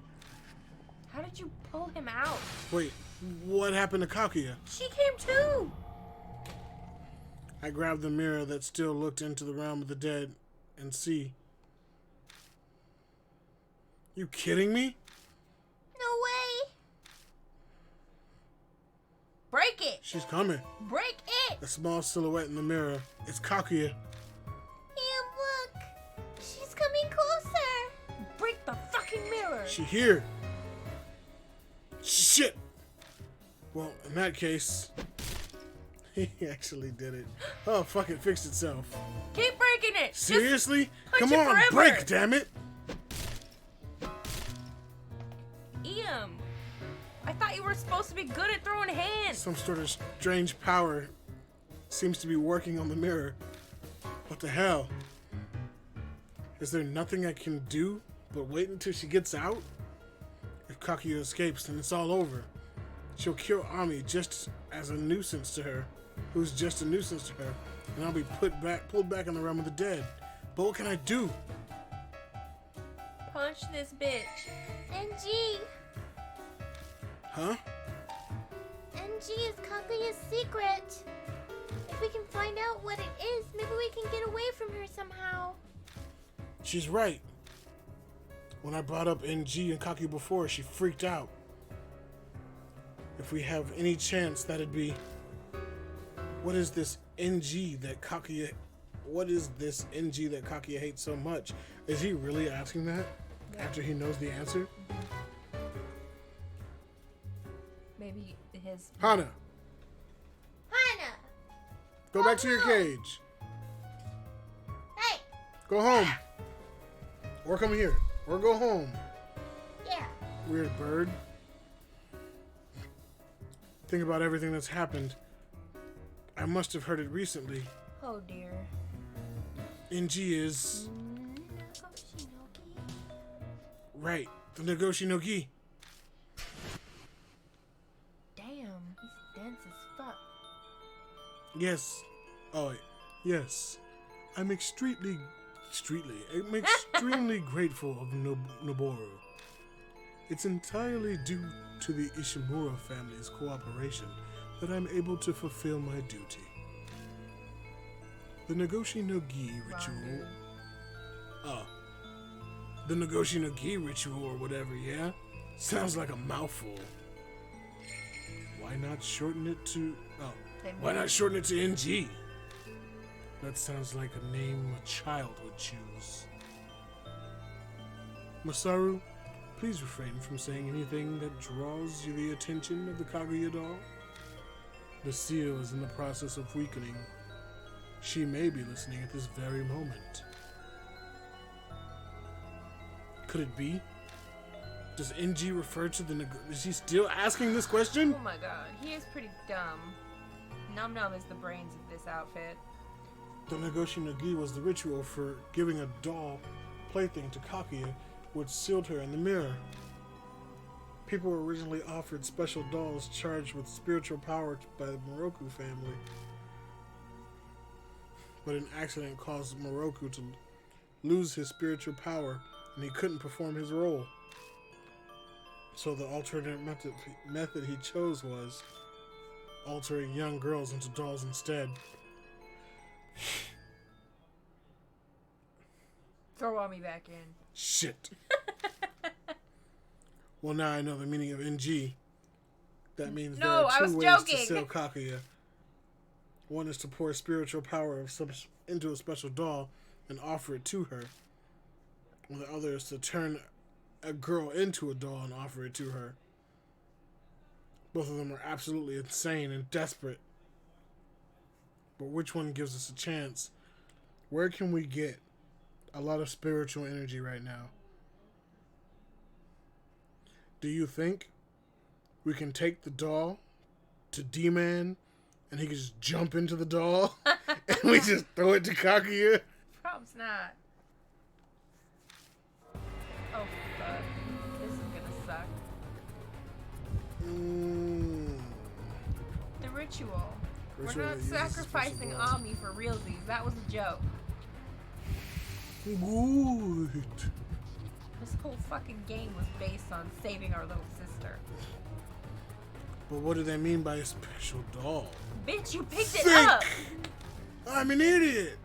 How did you pull him out? Wait, what happened to Kaguya? She came too! I grabbed the mirror that still looked into the realm of the dead and see. You kidding me? No way! Break it! She's coming. Break it! A small silhouette in the mirror. It's Kaguya. Em, look! She's coming closer! Break the fucking mirror! She here. Shit. Well, in that case, he actually did it. Oh, fuck, it fixed itself. Keep breaking it! Seriously? punch Come it on, forever. break, damn it. Em, I thought you were supposed to be good at throwing hands. Some sort of strange power seems to be working on the mirror. What the hell? Is there nothing I can do but wait until she gets out? If Kaguya escapes, then it's all over. She'll kill Ami just as a nuisance to her, who's just a nuisance to her, and I'll be pulled back in the realm of the dead. But what can I do? Punch this bitch. NG! Huh? NG is Kaguya's secret. If we can find out what it is, maybe we can get away from her somehow. She's right. When I brought up NG and Kaguya before, she freaked out. If we have any chance, that'd be... What is this NG that Kaguya hates so much? Is he really asking that? Yeah. After he knows the answer? Maybe his... Hana, Hana! go back to your cage. Hey! Go home. Or come here. Or go home. Yeah. Weird bird. Think about everything that's happened. I must have heard it recently. Oh dear. NG is... Right. The Nagoshi no Gi. Damn, he's dense as fuck. Yes. Oh, yes. I'm extremely grateful of Noboru. It's entirely due to the Ishimura family's cooperation that I'm able to fulfill my duty. The Nagoshi no Gi ritual... the Nagoshi no Gi ritual or whatever, yeah? Sounds like a mouthful. Why not shorten it to... why not shorten it to NG? That sounds like a name a child would choose. Masaru, please refrain from saying anything that draws you the attention of the Kaguya doll. The seal is in the process of weakening. She may be listening at this very moment. Could it be? Does NG refer to the Is he still asking this question? Oh my god, he is pretty dumb. Num Num is the brains of this outfit. The Nagoshi no Gi was the ritual for giving a doll plaything to Kaguya, which sealed her in the mirror. People were originally offered special dolls charged with spiritual power by the Moroku family. But an accident caused Moroku to lose his spiritual power, and he couldn't perform his role. So the alternate method he chose was altering young girls into dolls instead. Throw Ami back in. Shit. Well, now I know the meaning of NG. That means there are two ways to sell Kaguya. One is to pour spiritual power into a special doll and offer it to her. And the other is to turn a girl into a doll and offer it to her. Both of them are absolutely insane and desperate. But which one gives us a chance? Where can we get a lot of spiritual energy right now? Do you think we can take the doll to D-Man and he can just jump into the doll and we just throw it to Kaguya? Probs not. Oh fuck. This is gonna suck. ritual. Ritual We're that not uses a special sacrificing doll. Ami for realsies. That was a joke. Good. This whole fucking game was based on saving our little sister. But what do they mean by a special doll? Bitch, you picked it Think! up! I'm an idiot.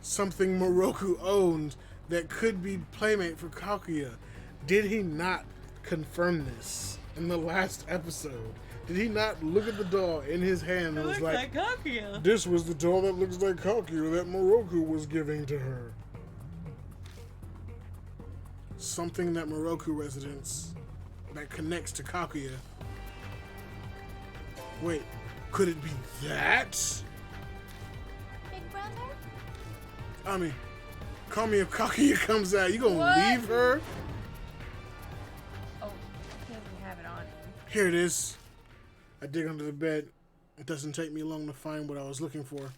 Something Moroku owned that could be playmate for Kaguya. Did he not confirm this in the last episode? Did he not look at the doll in his hand and was like, Kaguya. this was the doll that looks like Kaguya that Moroku was giving to her? Something that Moroku residents that connects to Kaguya. Wait, could it be that? Big brother? Ami, call me if Kaguya comes out. You gonna What? leave her? Oh, he doesn't have it on him. Here it is. I dig under the bed. It doesn't take me long to find what I was looking for.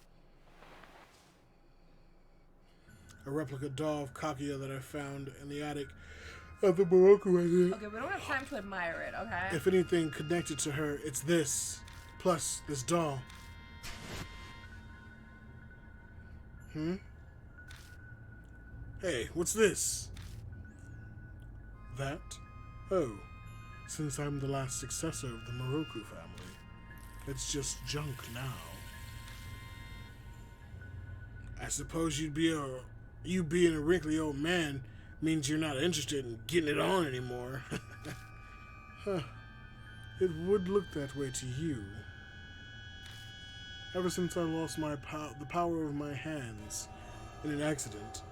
A replica doll of Kaguya that I found in the attic of the Moroku residence. Okay, we don't have time to admire it, okay? If anything connected to her, it's this. Plus this doll. Hey, what's this? That? Oh, since I'm the last successor of the Moroku family, it's just junk now. I suppose you being a wrinkly old man means you're not interested in getting it on anymore. Huh. It would look that way to you. Ever since I lost the power of my hands in an accident,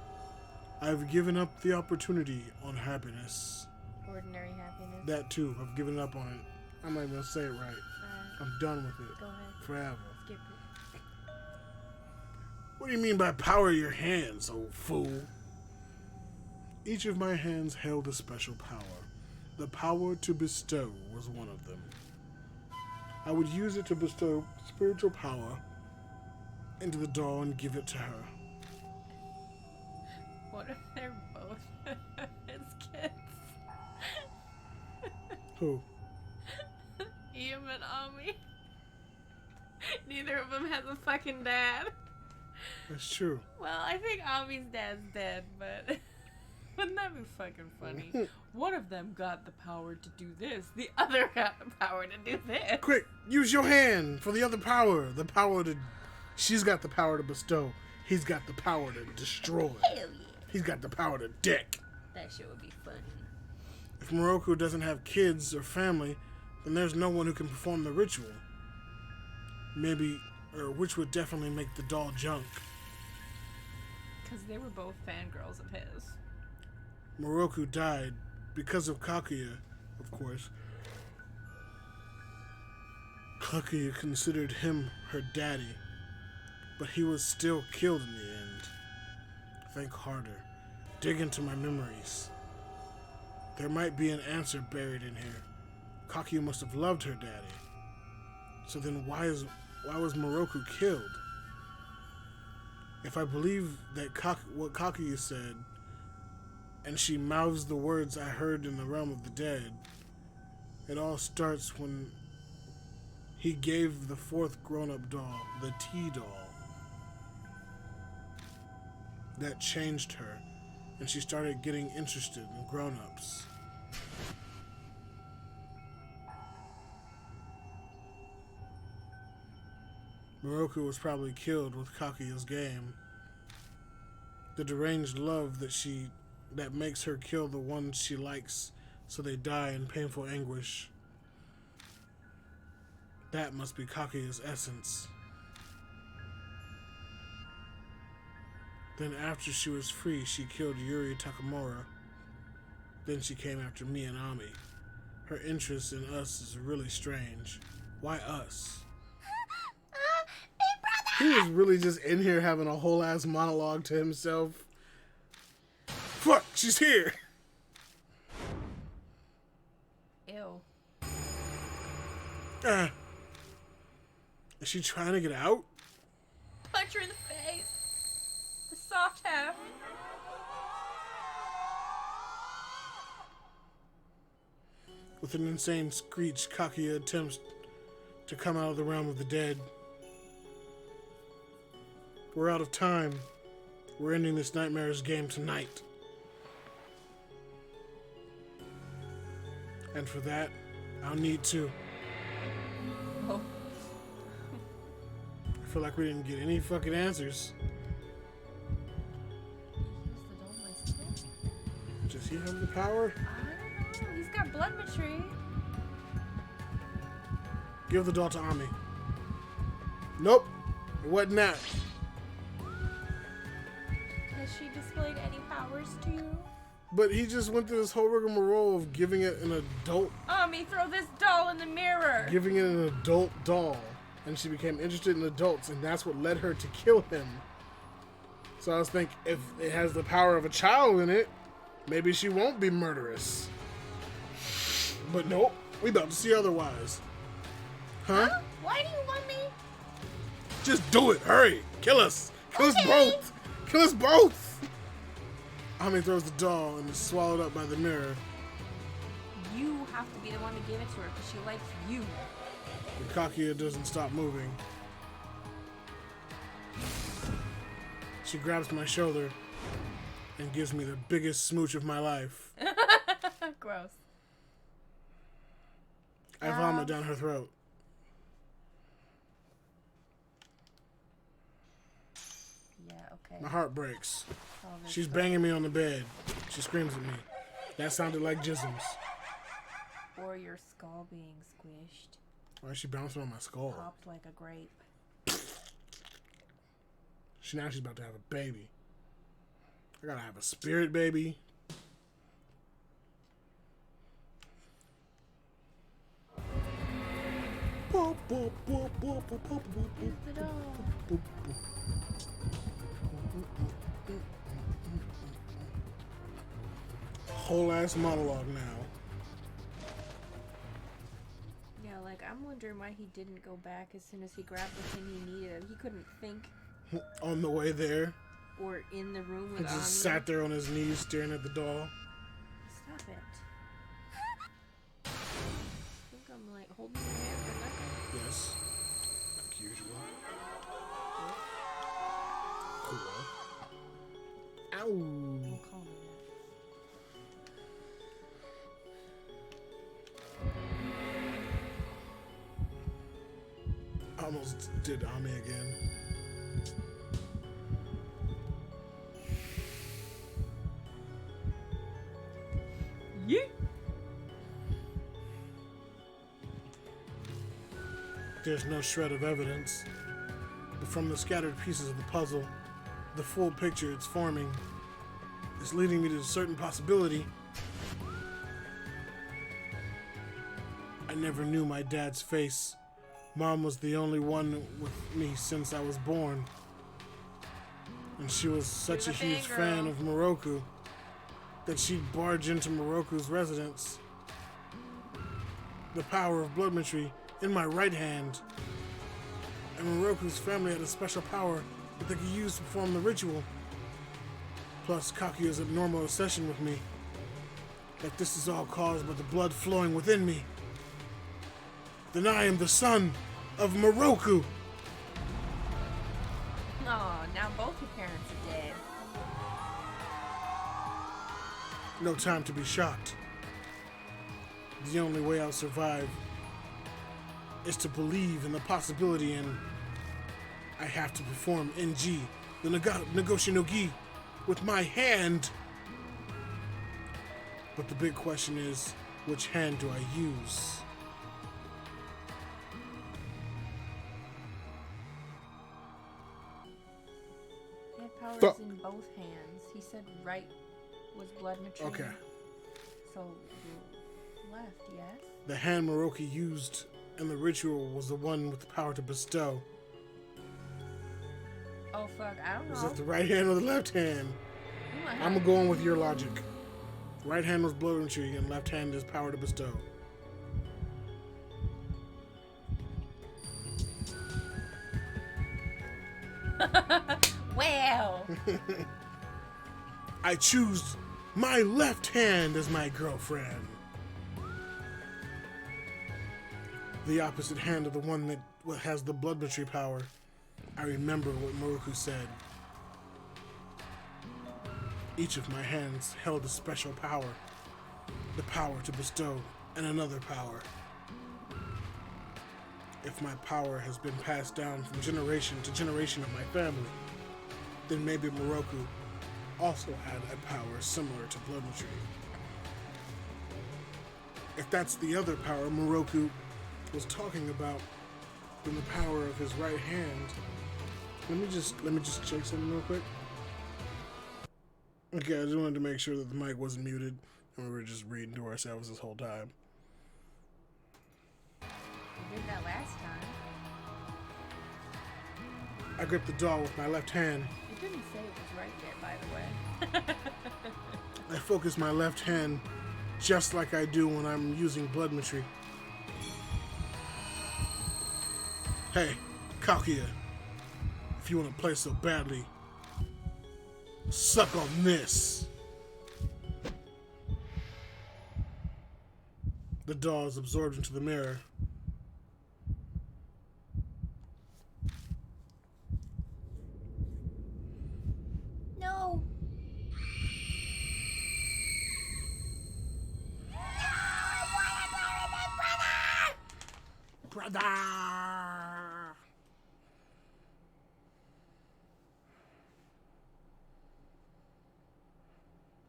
I've given up the opportunity on happiness. Ordinary happiness. That too, I've given up on it. I'm not even gonna say it right. I'm done with it. Go ahead. Forever. Skip it. What do you mean by power of your hands, old fool? Each of my hands held a special power. The power to bestow was one of them. I would use it to bestow spiritual power into the doll and give it to her. What if they're both his kids? Who? Ian and Ami. Neither of them has a fucking dad. That's true. Well, I think Ami's dad's dead, but wouldn't that be fucking funny? One of them got the power to do this. The other got the power to do this. Quick, use your hand for the other power. The power to... She's got the power to bestow. He's got the power to destroy. Hell yeah. He's got the power to deck. That shit would be funny. If Moroku doesn't have kids or family, then there's no one who can perform the ritual. Maybe, or which would definitely make the doll junk. Because they were both fangirls of his. Moroku died because of Kaguya, of course. Kaguya considered him her daddy, but he was still killed in the end. Think harder. Dig into my memories. There might be an answer buried in here. Kaguya must have loved her daddy. So then why was Moroku killed? If I believe that what Kaguya said, and she mouths the words I heard in the realm of the dead, it all starts when he gave the fourth grown-up doll, the T-doll. That changed her, and she started getting interested in grown-ups. Moroku was probably killed with Kaguya's game. The deranged love that makes her kill the ones she likes so they die in painful anguish. That must be Kaguya's essence. Then after she was free, she killed Yuri Takamura. Then she came after me and Ami. Her interest in us is really strange. Why us? He was really just in here having a whole ass monologue to himself. Fuck, she's here. Ew. Is she trying to get out? Punch her in the face. The soft half. With an insane screech, Kaguya attempts to come out of the realm of the dead. We're out of time. We're ending this nightmares game tonight. And for that, I'll need to. Oh. I feel like we didn't get any fucking answers. Does he have the power? I don't know. He's got bloodmetry. Give the doll to Ami. Nope. It wasn't that. Has she displayed any powers to you? But he just went through this whole rigmarole of giving it an adult, Ami, throw this doll in the mirror. giving it an adult doll. And she became interested in adults, and that's what led her to kill him. So I was thinking, if it has the power of a child in it, maybe she won't be murderous. But nope, we about to see otherwise. Huh? Why do you want me? Just do it, hurry, kill us. Kill us both. Kill us both. Ami throws the doll and is swallowed up by the mirror. You have to be the one to give it to her because she likes you. But Kakia doesn't stop moving. She grabs my shoulder and gives me the biggest smooch of my life. Gross. I vomit down her throat. Yeah, okay. My heart breaks. Oh, this She's girl. banging me on the bed. She screams at me. That sounded like jisms. Or your skull being squished. Why is she bouncing on my skull? Popped like a grape. Now she's about to have a baby. I gotta have a spirit baby. Whole ass monologue now. Yeah, like, I'm wondering why he didn't go back as soon as he grabbed the thing he needed. He couldn't think. On the way there, Or in the room he with Ami. just sat there on his knees staring at the doll. Stop it. I think I'm, like, holding your hand for nothing. Yes, like usual. Cool. Ow! We'll call me I almost did Ami again. that. Yeet. There's no shred of evidence, but from the scattered pieces of the puzzle, the full picture it's forming is leading me to a certain possibility. I never knew my dad's face. Mom was the only one with me since I was born. And she was such a She's a huge fangirl. fan of Moroku that she'd barge into Moroku's residence. The power of bloodmetry in my right hand. And Moroku's family had a special power that they could use to perform the ritual. Plus Kakuya's abnormal obsession with me. That this is all caused by the blood flowing within me. Then I am the son of Moroku. Aw, now both your parents are dead. No time to be shocked. The only way I'll survive is to believe in the possibility, and I have to perform NG, the Nagoshi no Gi, with my hand. But the big question is, which hand do I use? He had powers Fuck. in both hands. He said right was bloodmetry. Okay. So left, yes? The hand Moroku used in the ritual was the one with the power to bestow. Oh fuck, I don't Was know. it the right hand or the left hand? You might I'm have- going with your logic. Right hand was bloodmetry and left hand is power to bestow. Well, I choose my left hand as my girlfriend. the opposite hand of the one that has the blood mastery power, I remember what Moroku said. Each of my hands held a special power, the power to bestow and another power. If my power has been passed down from generation to generation of my family, then maybe Moroku also had a power similar to blood mastery. If that's the other power Moroku was talking about, then the power of his right hand. Let me just check something real quick. Okay, I just wanted to make sure that the mic wasn't muted and we were just reading to ourselves this whole time. We did that last time. I gripped the doll with my left hand. It didn't say it was right there, by the way. I focused my left hand just like I do when I'm using blood mastery. Hey, Kakuya, if you want to play so badly, suck on this. The doll is absorbed into the mirror. No. Brother!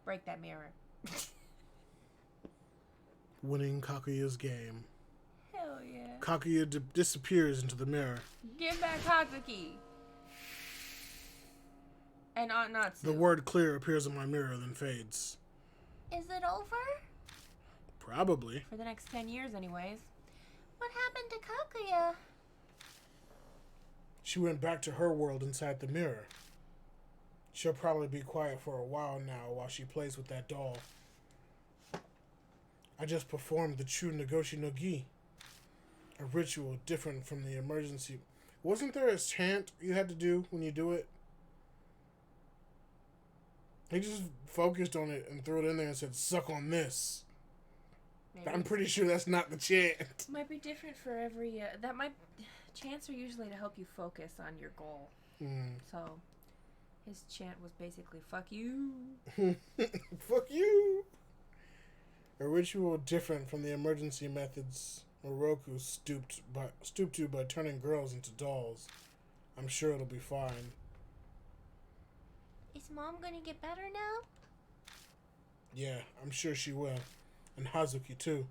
Break that mirror. Winning Kakuya's game. Hell yeah. Kakuya disappears into the mirror. Give back Hatsuki. And Aunt Natsu. The word clear appears in my mirror, then fades. Is it over? Probably. For the next 10 years, anyways. What happened to Kakuya? She went back to her world inside the mirror. She'll probably be quiet for a while now while she plays with that doll. I just performed the true Nagoshi no Gi, a ritual different from the emergency. Wasn't there a chant you had to do when you do it? He just focused on it and threw it in there and said, "Suck on this." Maybe I'm pretty sure that's not the chant. might be different for every. Chants are usually to help you focus on your goal. So, his chant was basically "fuck you." Fuck you. A ritual different from the emergency methods Moroku stooped to by turning girls into dolls. I'm sure it'll be fine. Is Mom gonna get better now? Yeah, I'm sure she will. And Hazuki too.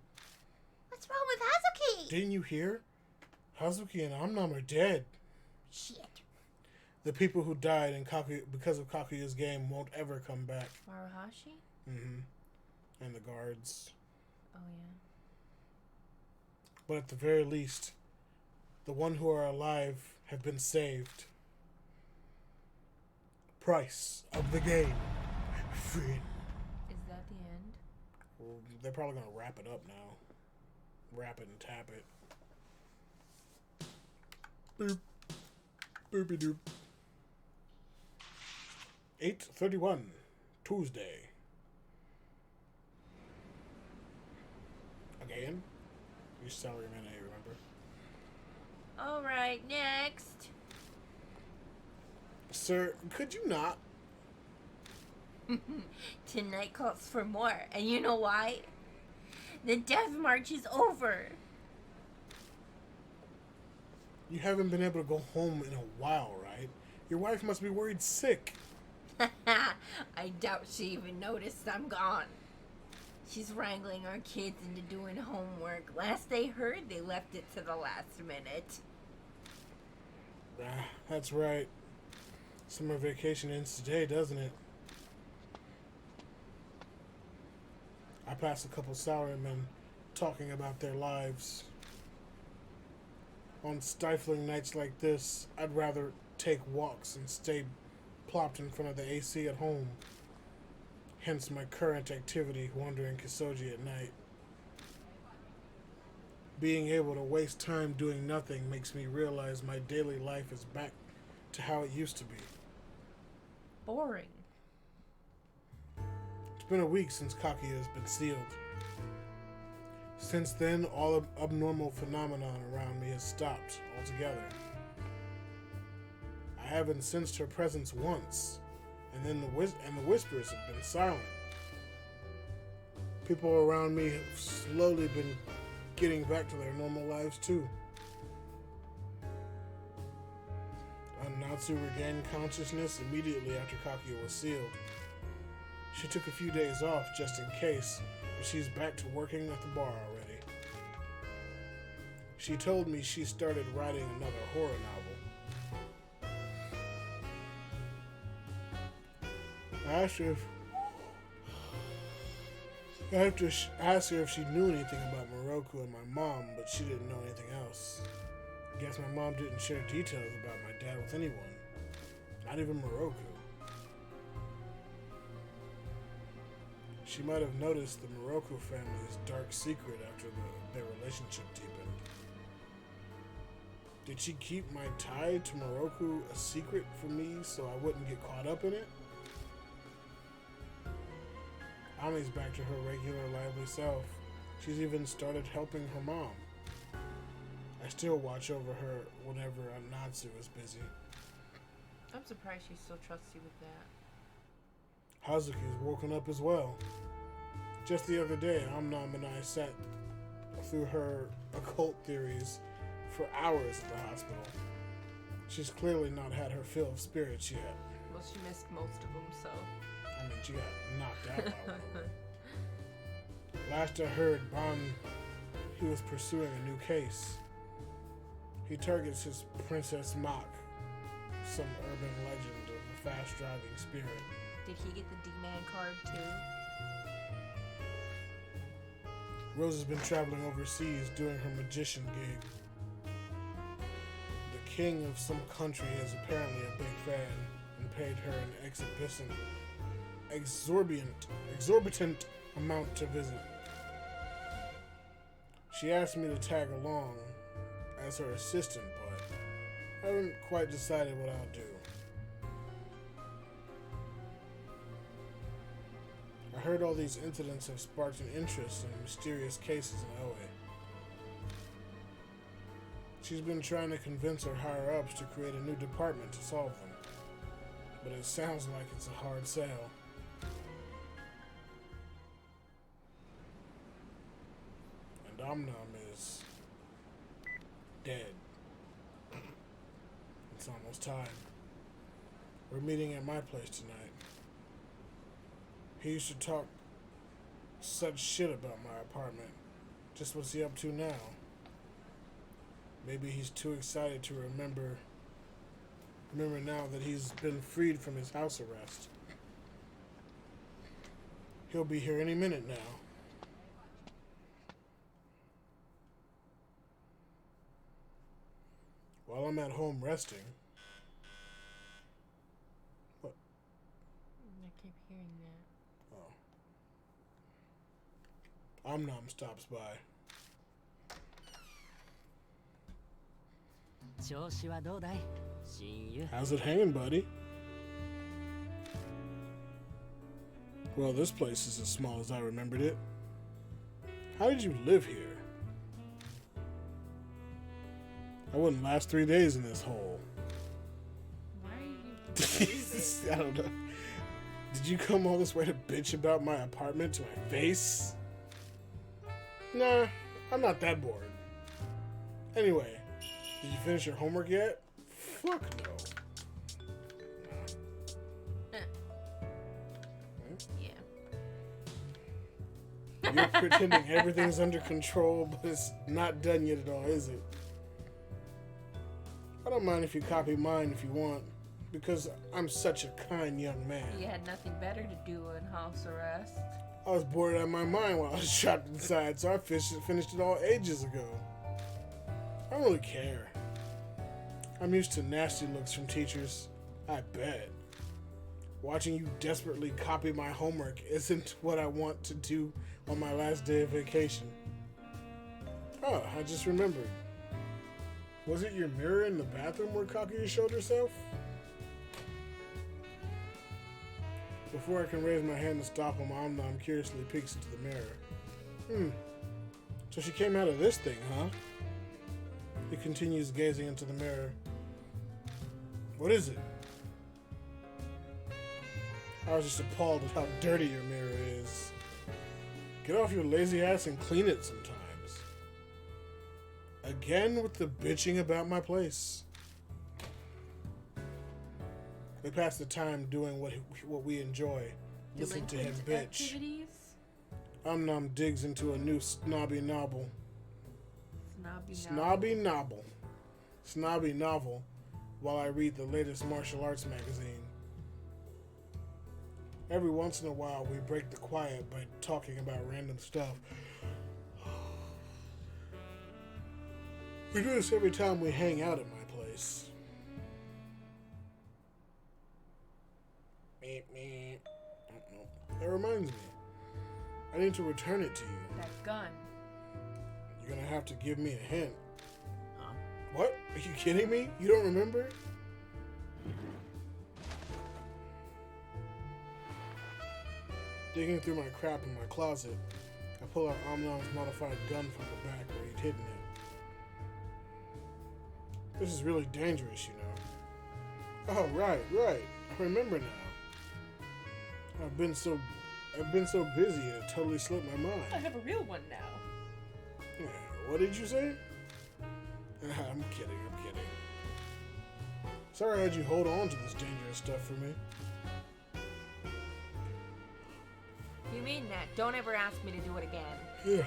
What's wrong with Hazuki? Didn't you hear? Hazuki and Amnam are dead. Shit. The people who died in because of Kakuya's game won't ever come back. Maruhashi? And the guards. Oh, yeah. But at the very least, the one who are alive have been saved. Price of the game. Friend. Is that the end? Well, they're probably going to wrap it up now. Wrap it and tap it. Boop. Boopy doop. 8:31, Tuesday. Again? Your salary man, I remember. Alright, next. Sir, could you not? Tonight calls for more. And you know why? The death march is over. You haven't been able to go home in a while, right? Your wife must be worried sick. I doubt she even noticed I'm gone. She's wrangling our kids into doing homework. Last they heard, they left it to the last minute. That's right. Summer vacation ends today, doesn't it? I passed a couple salarymen talking about their lives. On stifling nights like this, I'd rather take walks and stay plopped in front of the AC at home. Hence my current activity wandering Kisoji at night. Being able to waste time doing nothing makes me realize my daily life is back to how it used to be. Boring. It's been a week since Kakuya has been sealed. Since then, all abnormal phenomenon around me has stopped altogether. I haven't sensed her presence once, and then the whispers have been silent. People around me have slowly been getting back to their normal lives too. Natsu regained consciousness immediately after Kakuya was sealed. She took a few days off just in case, but she's back to working at the bar already. She told me she started writing another horror novel. I asked her if she knew anything about Moroku and my mom, but she didn't know anything else. I guess my mom didn't share details about my dad with anyone, not even Moroku. She might have noticed the Moroku family's dark secret after their relationship deepened. Did she keep my tie to Moroku a secret from me so I wouldn't get caught up in it? Ami's back to her regular lively self. She's even started helping her mom. I still watch over her whenever Natsu is busy. I'm surprised she still trusts you with that. Hazuki's woken up as well. Just the other day, Amnam and I sat through her occult theories for hours at the hospital. She's clearly not had her fill of spirits yet. Well, she missed most of them, so. I mean, she got knocked out by one of them. Last I heard, he was pursuing a new case. He targets his Princess Mach, some urban legend of a fast-driving spirit. Did he get the D-Man card, too? Rose has been traveling overseas doing her magician gig. The king of some country is apparently a big fan and paid her an exorbitant amount to visit. She asked me to tag along as her assistant, but I haven't quite decided what I'll do. I heard all these incidents have sparked an interest in mysterious cases in Oe. She's been trying to convince her higher-ups to create a new department to solve them, but it sounds like it's a hard sell. And Amnam is dead. It's almost time. We're meeting at my place tonight. He used to talk such shit about my apartment. Just what's he up to now? Maybe he's too excited to remember now that he's been freed from his house arrest. He'll be here any minute now. While I'm at home resting. What? I keep hearing that. Amnam stops by. 調子はどうだい親友 How's it hanging, buddy? Well, this place is as small as I remembered it. How did you live here? I wouldn't last 3 days in this hole. Why are you... I don't know. Did you come all this way to bitch about my apartment to my face? Nah, I'm not that bored. Anyway, did you finish your homework yet? Fuck no. Yeah. You're pretending everything's under control, but it's not done yet at all, is it? I don't mind if you copy mine if you want, because I'm such a kind young man. You had nothing better to do in house arrest. I was bored out of my mind while I was trapped inside, so I finished it all ages ago. I don't really care. I'm used to nasty looks from teachers, I bet. Watching you desperately copy my homework isn't what I want to do on my last day of vacation. Oh, I just remembered. Was it your mirror in the bathroom where Kakuya showed herself? Before I can raise my hand to stop him, Amnam curiously peeks into the mirror. So she came out of this thing, huh? He continues gazing into the mirror. What is it? I was just appalled at how dirty your mirror is. Get off your lazy ass and clean it sometimes. Again with the bitching about my place. We pass the time doing what we enjoy. Listen to him Delinquent bitch. Activities? Nom digs into a new snobby novel. Snobby novel while I read the latest martial arts magazine. Every once in a while, we break the quiet by talking about random stuff. We do this every time we hang out at my place. That reminds me. I need to return it to you. That gun. You're gonna have to give me a hint. Huh? What? Are you kidding me? You don't remember? Digging through my crap in my closet, I pull out Omnom's modified gun from the back where he'd hidden it. This is really dangerous, you know. Oh, right. I remember now. I've been so busy it totally slipped my mind. I have a real one now. Yeah, what did you say? I'm kidding. Sorry I had you hold on to this dangerous stuff for me. You mean that? Don't ever ask me to do it again. Yeah.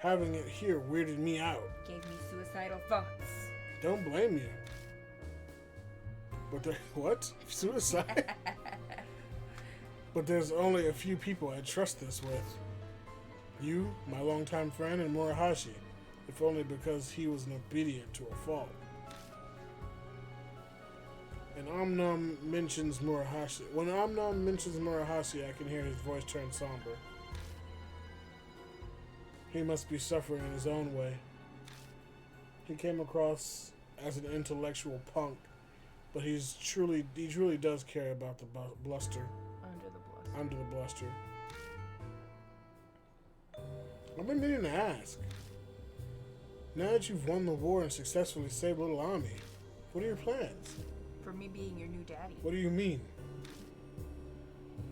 Having it here weirded me out. Gave me suicidal thoughts. Don't blame you. But what? Suicide? But there's only a few people I trust this with. You, my longtime friend, and Murahashi. If only because he was obedient to a fault. And Omnom mentions Murahashi. When Omnom mentions Murahashi, I can hear his voice turn somber. He must be suffering in his own way. He came across as an intellectual punk, but he truly does care about the bluster. Under the bluster. I've been meaning to ask. Now that you've won the war and successfully saved Little Ami, what are your plans? For me being your new daddy. What do you mean?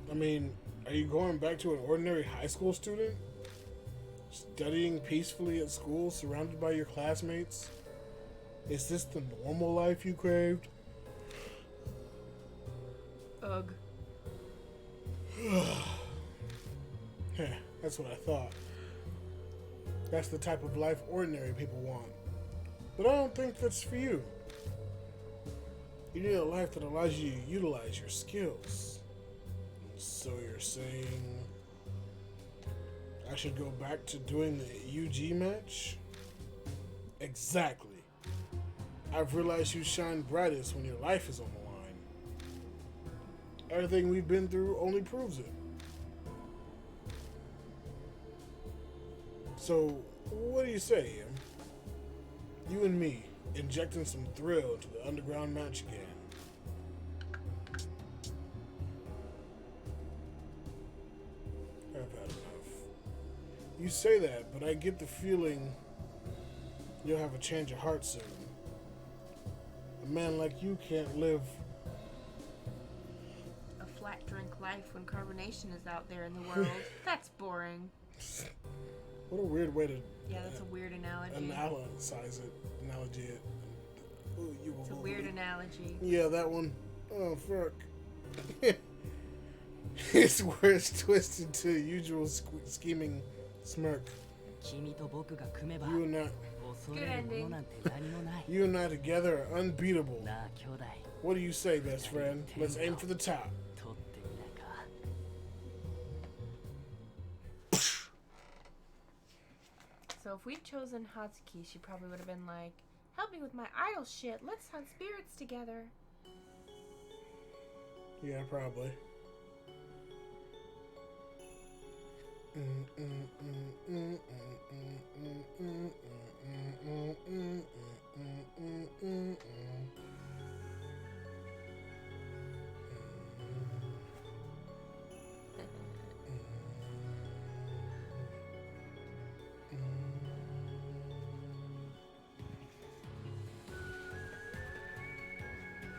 I mean, are you going back to an ordinary high school student? Studying peacefully at school, surrounded by your classmates? Is this the normal life you craved? Ugh. Yeah, that's what I thought. That's the type of life ordinary people want. But I don't think that's for you. You need a life that allows you to utilize your skills. So you're saying I should go back to doing the UG match? Exactly. I've realized you shine brightest when your life is on the line. Everything we've been through only proves it. So, what do you say, Em? You and me, injecting some thrill to the underground match again. I've had enough. You say that, but I get the feeling you'll have a change of heart soon. A man like you can't live A flat drink life when carbonation is out there in the world. That's boring. What a weird way to Yeah, that's a weird analogy. Analogy it. Ooh, It's a weird analogy. Yeah, that one. Oh, fuck. His words twisted to usual scheming smirk. 君と僕が組めば You and I, 恐れるものなんて何もない you and I together are unbeatable. なあ兄弟 What do you say, best friend? Let's aim for the top. 取ってみないか So if we'd chosen Hatsuki, she probably would have been like, help me with my idol shit. Let's hunt spirits together. Yeah, probably.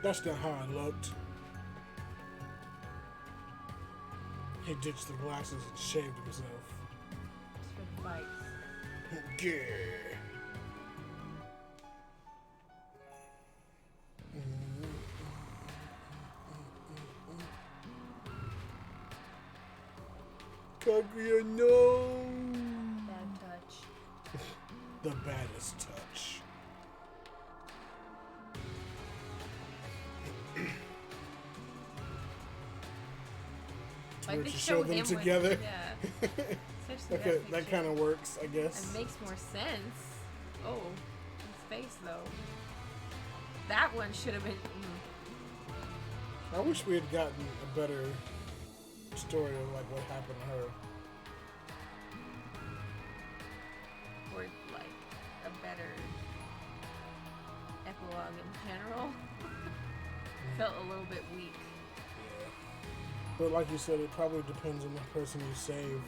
That's not how I looked. He ditched the glasses and shaved himself. It's for fights. Yeah. Kaguya, no! Bad touch. The baddest touch. Like Where they to show them him together. With, yeah. Especially Okay, that that kind of works, I guess. It makes more sense. Oh, his face though. That one should have been. I wish we had gotten a better story of like what happened to her. Or like a better epilogue in general. Felt a little bit weak. Yeah. But like you said, it probably depends on the person you save.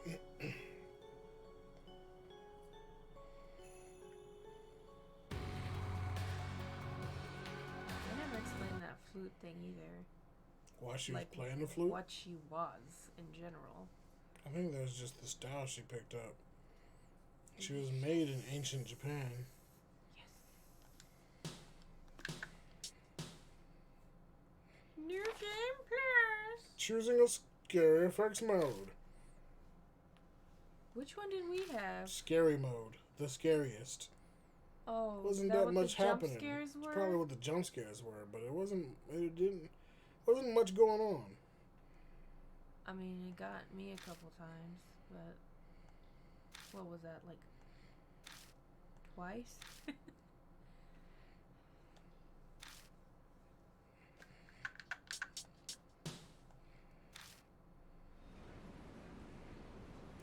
They never explained that flute thing either. Why she was Like, playing the flute? What she was in general. I think that was just the style she picked up. She was made in ancient Japan. New Game Plus. Choosing a scary effects mode. Which one did we have? Scary mode. The scariest. Oh, Wasn't is that what much the jump happening. scares It's were? probably what the jump scares were, but it wasn't much going on. I mean, it got me a couple times, but what was that, like twice?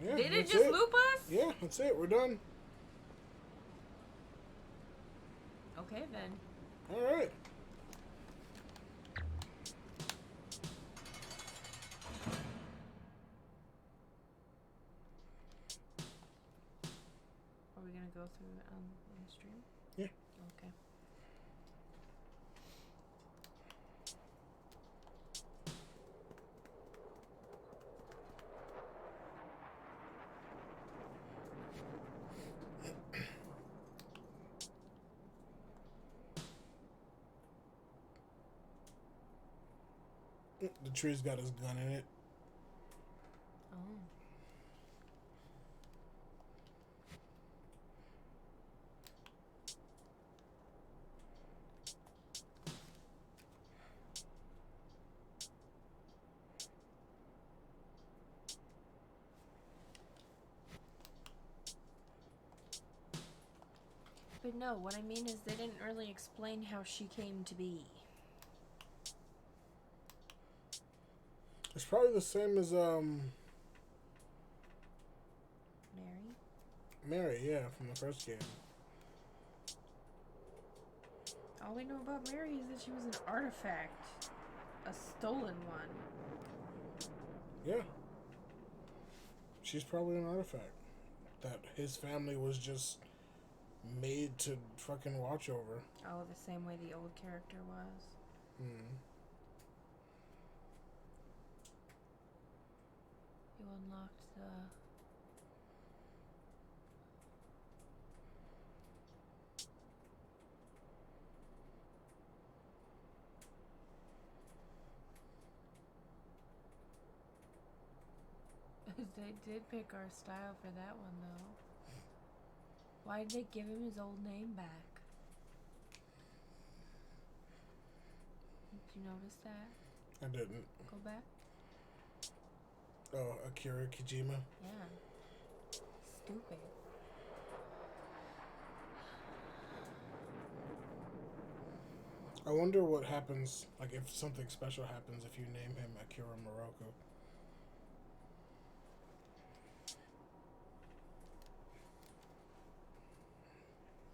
Yeah, Did it that's just loop us? Yeah, that's it. We're done. Okay then. All right. Are we gonna go through it on the stream? Yeah. Okay. The tree's got his gun in it. Oh. But no, what I mean is they didn't really explain how she came to be. It's probably the same as Mary? Mary, yeah, from the first game. All we know about Mary is that she was an artifact. A stolen one. Yeah. She's probably an artifact that his family was just made to fucking watch over. Oh, the same way the old character was. Hmm. You unlocked the... They did pick our style for that one, though. Why did they give him his old name back? Did you notice that? I didn't. Go back? Oh, Akira Kijima. Yeah. Stupid. I wonder what happens, like if something special happens if you name him Akira Moroku.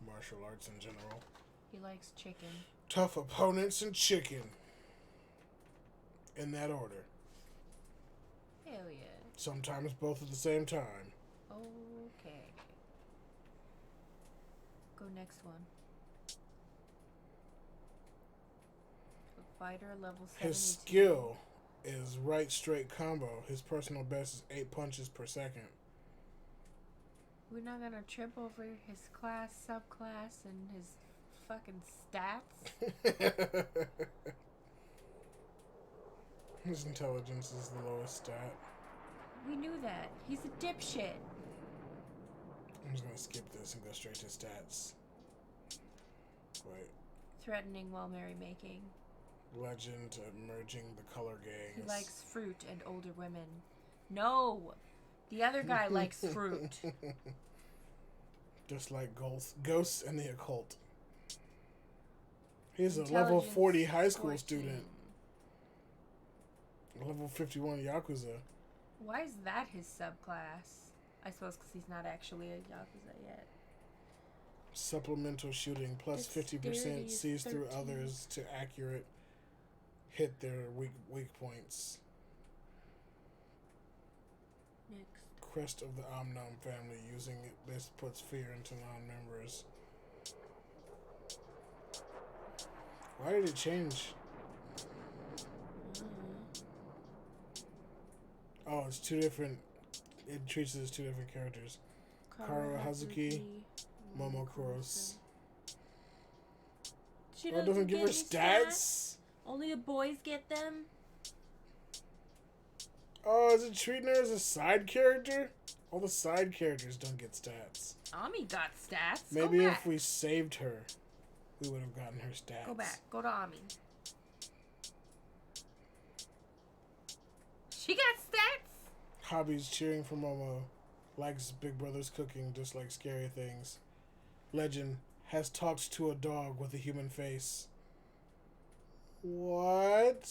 Martial arts in general. He likes chicken. Tough opponents and chicken. In that order. Hell yeah. Sometimes both at the same time. Okay. Go next one. Fighter level 72. His skill is right straight combo. His personal best is 8 punches per second. We're not gonna trip over his class, subclass, and his fucking stats. His intelligence is the lowest stat. We knew that. He's a dipshit. I'm just gonna skip this and go straight to stats. Wait. Threatening while merrymaking. Legend emerging the color gangs. He likes fruit and older women. No! The other guy likes fruit. Just like ghosts and the occult. He's a level 40 high school 14. student. Level 51 Yakuza. Why is that his subclass? I suppose because he's not actually a Yakuza yet. Supplemental shooting plus Dexterity 50% is sees through 13. others to accurate hit their weak points. Next. Crest of the Omnom family. Using this puts fear into non-members. Why did it change? Oh, it's two different. It treats it as two different characters. Kara Hazuki, Momo Kuros. She Oh, it doesn't give her any stats? Only the boys get them? Oh, is it treating her as a side character? All the side characters don't get stats. Ami got stats. Maybe Go if back. we saved her, we would have gotten her stats. Go back. Go to Ami. She got stats? Hobbies: cheering for Momo. Likes Big Brother's cooking, dislikes scary things. Legend: has talked to a dog with a human face. What?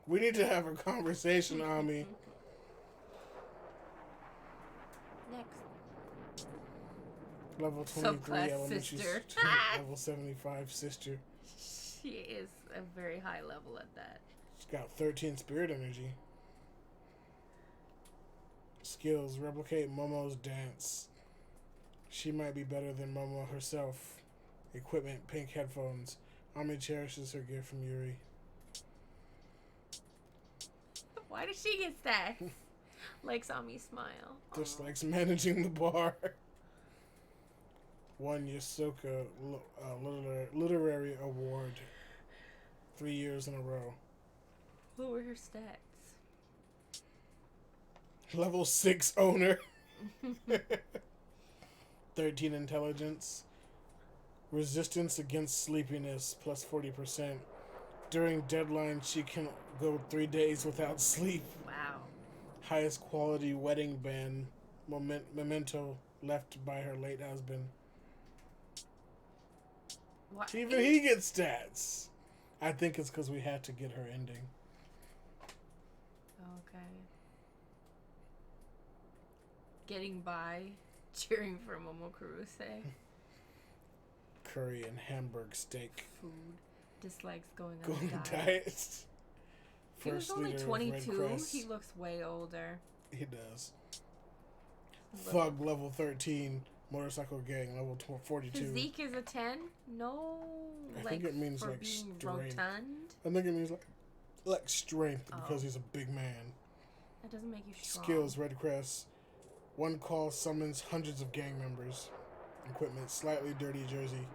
We need to have a conversation, Ami. Next. Level 23 Subclass elementary sister. student, level 75 sister. She is a very high level at that. She's got 13 spirit energy. Skills: replicate Momo's dance. She might be better than Momo herself. Equipment: pink headphones. Ami cherishes her gift from Yuri. Why does she get stats? Likes Ami's smile. Dislikes managing the bar. Won Yosuka literary award 3 years in a row. What were her stats? Level 6 owner. 13 intelligence. Resistance against sleepiness plus 40%. During deadline, she can go 3 days without sleep. Wow. Highest quality wedding band memento left by her late husband. What? Even he gets stats. I think it's because we had to get her ending. Okay. Getting by, cheering for Momo Kurose. Curry and Hamburg steak. Food. Dislikes going on Golden a diet. diet. He was only leader of 22. Red Crest. He looks way older. He does. Look. Thug level 13. Motorcycle gang level 42. Physique is a 10? No. I like think it means for like being strength. rotund? I think it means like strength Oh. because he's a big man. That doesn't make you strong. Skills: Red Crest. One call summons hundreds of gang members. Equipment: slightly dirty jersey.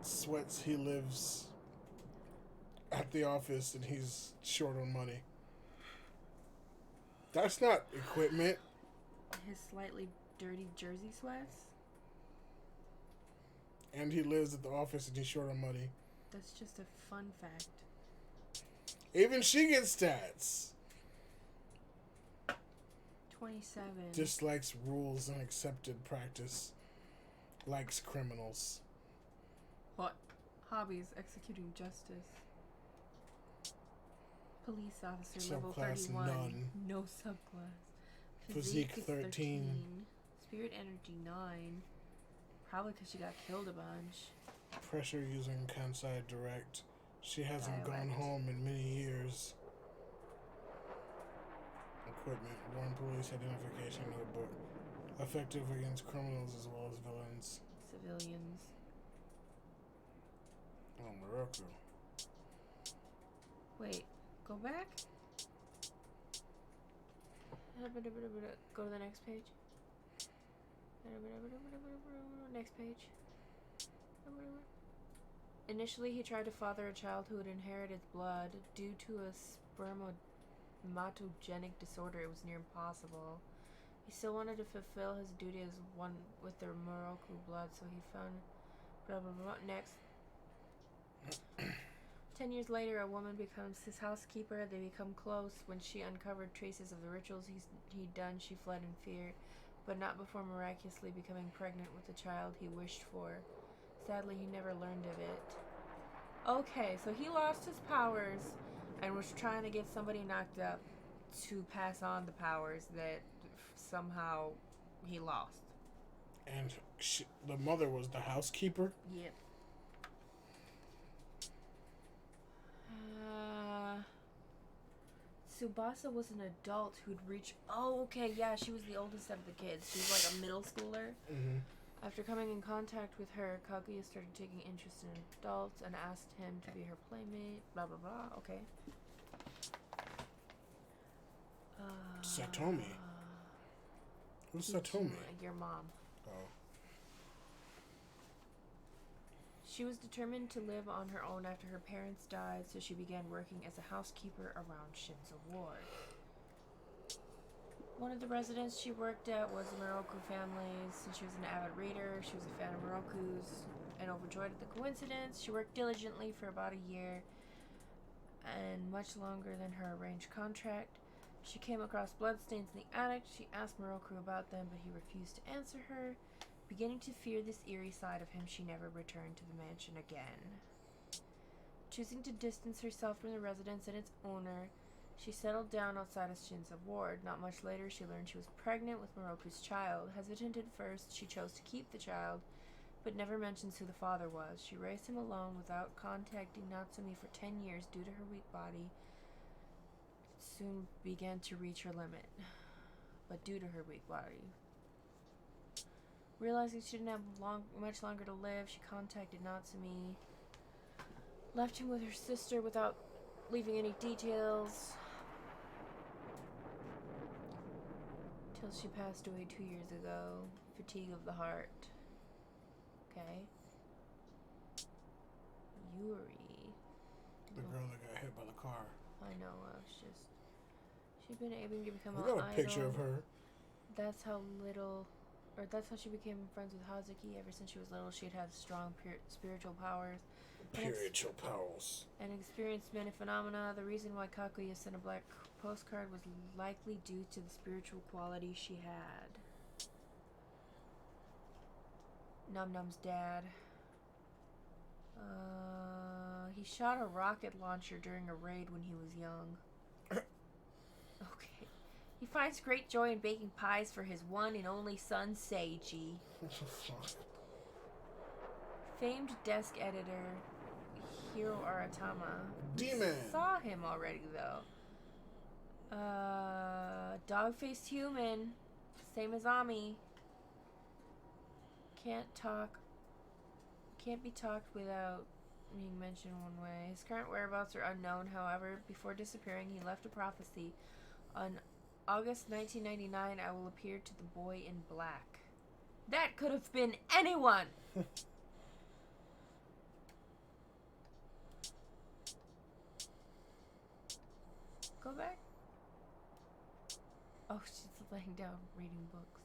Sweats he lives at the office and he's short on money. That's not equipment. His slightly dirty jersey sweats? And he lives at the office and he's short on money. That's just a fun fact. Even she gets stats. 27. Dislikes rules and accepted practice. Likes criminals. What? Hobbies: executing justice. Police officer level Subclass 31. none. No subclass. Physique is 13. Spirit energy 9. Probably because she got killed a bunch. Pressure using Kansai Direct. She hasn't gone Direct. home in many years. equipment, Warren Police Identification Notebook. Effective against criminals as well as villains. Civilians. Oh, Moroku. Wait, go back? Go to the next page. Next page. Initially, he tried to father a child who would inherit his blood. Due to a spermatogenic disorder, it was near impossible. He still wanted to fulfill his duty as one with their Moroku blood, so he found blah blah blah. Next. 10 years later, a woman becomes his housekeeper. They become close. When she uncovered traces of the rituals he'd done, she fled in fear, but not before miraculously becoming pregnant with the child he wished for. Sadly, he never learned of it. Okay, so he lost his powers and was trying to get somebody knocked up to pass on the powers that somehow he lost. And the mother was the housekeeper? Yep. Tsubasa was an adult who'd reached... Oh, okay, yeah, she was the oldest of the kids. She was like a middle schooler. Mm-hmm. After coming in contact with her, Kaguya started taking interest in adults and asked him to be her playmate. Blah, blah, blah. Okay. Satomi. Who's Satomi? Your mom. Oh. She was determined to live on her own after her parents died, so she began working as a housekeeper around Shinzo Ward. One of the residents she worked at was the Moroku family. Since she was an avid reader, she was a fan of Moroku's, and overjoyed at the coincidence, she worked diligently for about a year, and much longer than her arranged contract. She came across bloodstains in the attic. She asked Moroku about them, but he refused to answer her. Beginning to fear this eerie side of him, she never returned to the mansion again. Choosing to distance herself from the residence and its owner, she settled down outside of Shinzo Ward. Not much later, she learned she was pregnant with Moroku's child. Hesitant at first, she chose to keep the child, but never mentions who the father was. She raised him alone without contacting Natsumi for 10 years due to her weak body. Soon began to reach her limit, but due to her weak body. Realizing she didn't have much longer to live, she contacted Natsumi, left him with her sister without leaving any details, till she passed away 2 years ago. Fatigue of the heart. Okay. Yuri. The girl that got hit by the car. I know, she'd been able to become We an got a picture idol. of her. That's how she became friends with Hazuki. Ever since she was little, she'd had strong spiritual powers. Spiritual powers. And experienced many phenomena. The reason why Kaguya sent a black postcard was likely due to the spiritual quality she had. Num Num's dad. He shot a rocket launcher during a raid when he was young. Okay. He finds great joy in baking pies for his one and only son, Seiji. Famed desk editor, Hiro Aratama. Demon! Saw him already, though. Dog-faced human. Same as Ami. Can't be talked without being mentioned one way. His current whereabouts are unknown, however. Before disappearing, he left a prophecy. On August 1999, I will appear to the boy in black. That could have been anyone! Go back. Oh, she's laying down reading books.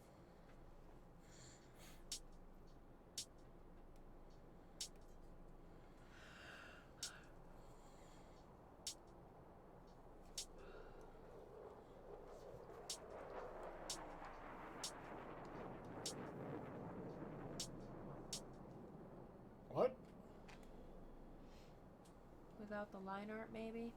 What? Without the line art, maybe?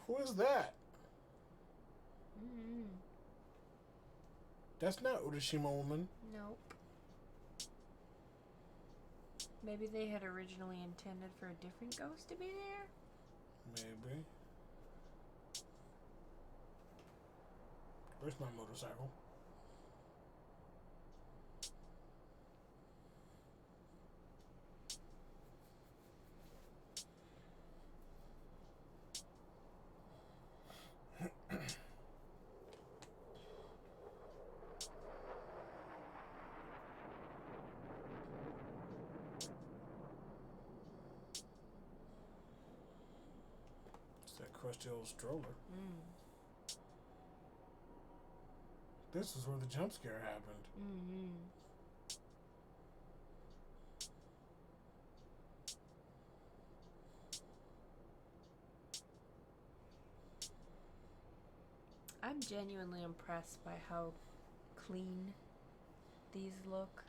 Who is that? Mm-hmm. That's not Urashima woman. Nope. Maybe they had originally intended for a different ghost to be there? Maybe. Where's my motorcycle? It's that crusty old stroller. This is where the jump scare happened. Mm-hmm. I'm genuinely impressed by how clean these look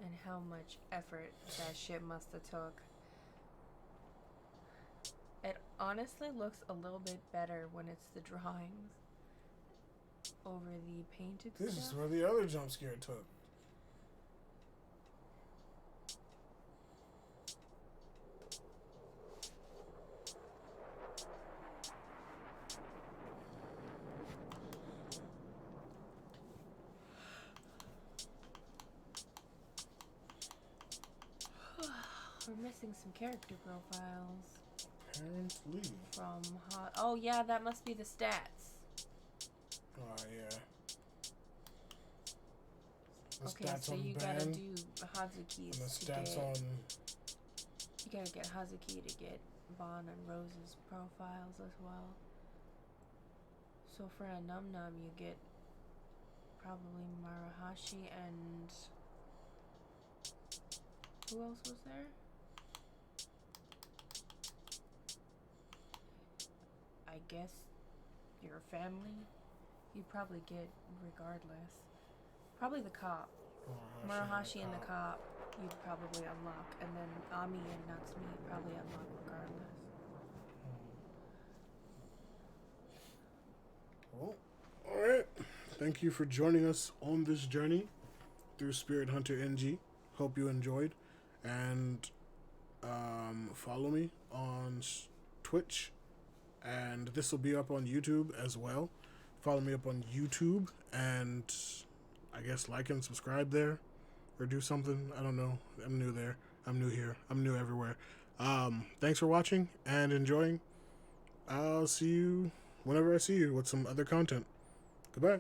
and how much effort that shit must have took. It honestly looks a little bit better when it's the drawings over the painted This stuff. is where the other jump scare took. We're missing some character profiles Apparently. from oh yeah, that must be the stats. Oh, yeah. The Okay, stats so on you Ben gotta do Hazuki's and the to stats get. on... You gotta get Hazuki to get Bon and Rose's profiles as well. So for a Num Num, you get probably Maruhashi and who else was there? I guess your family. You'd probably get regardless. Probably the cop. Maruhashi and the cop you'd probably unlock, and then Ami and Natsumi you'd probably unlock regardless. Well, alright. Thank you for joining us on this journey through Spirit Hunter NG. Hope you enjoyed. And follow me on Twitch. And this will be up on YouTube as well. Follow me up on YouTube and I guess like and subscribe there. Or do something. I don't know. I'm new there. I'm new here. I'm new everywhere. Thanks for watching and enjoying. I'll see you whenever I see you with some other content. Goodbye.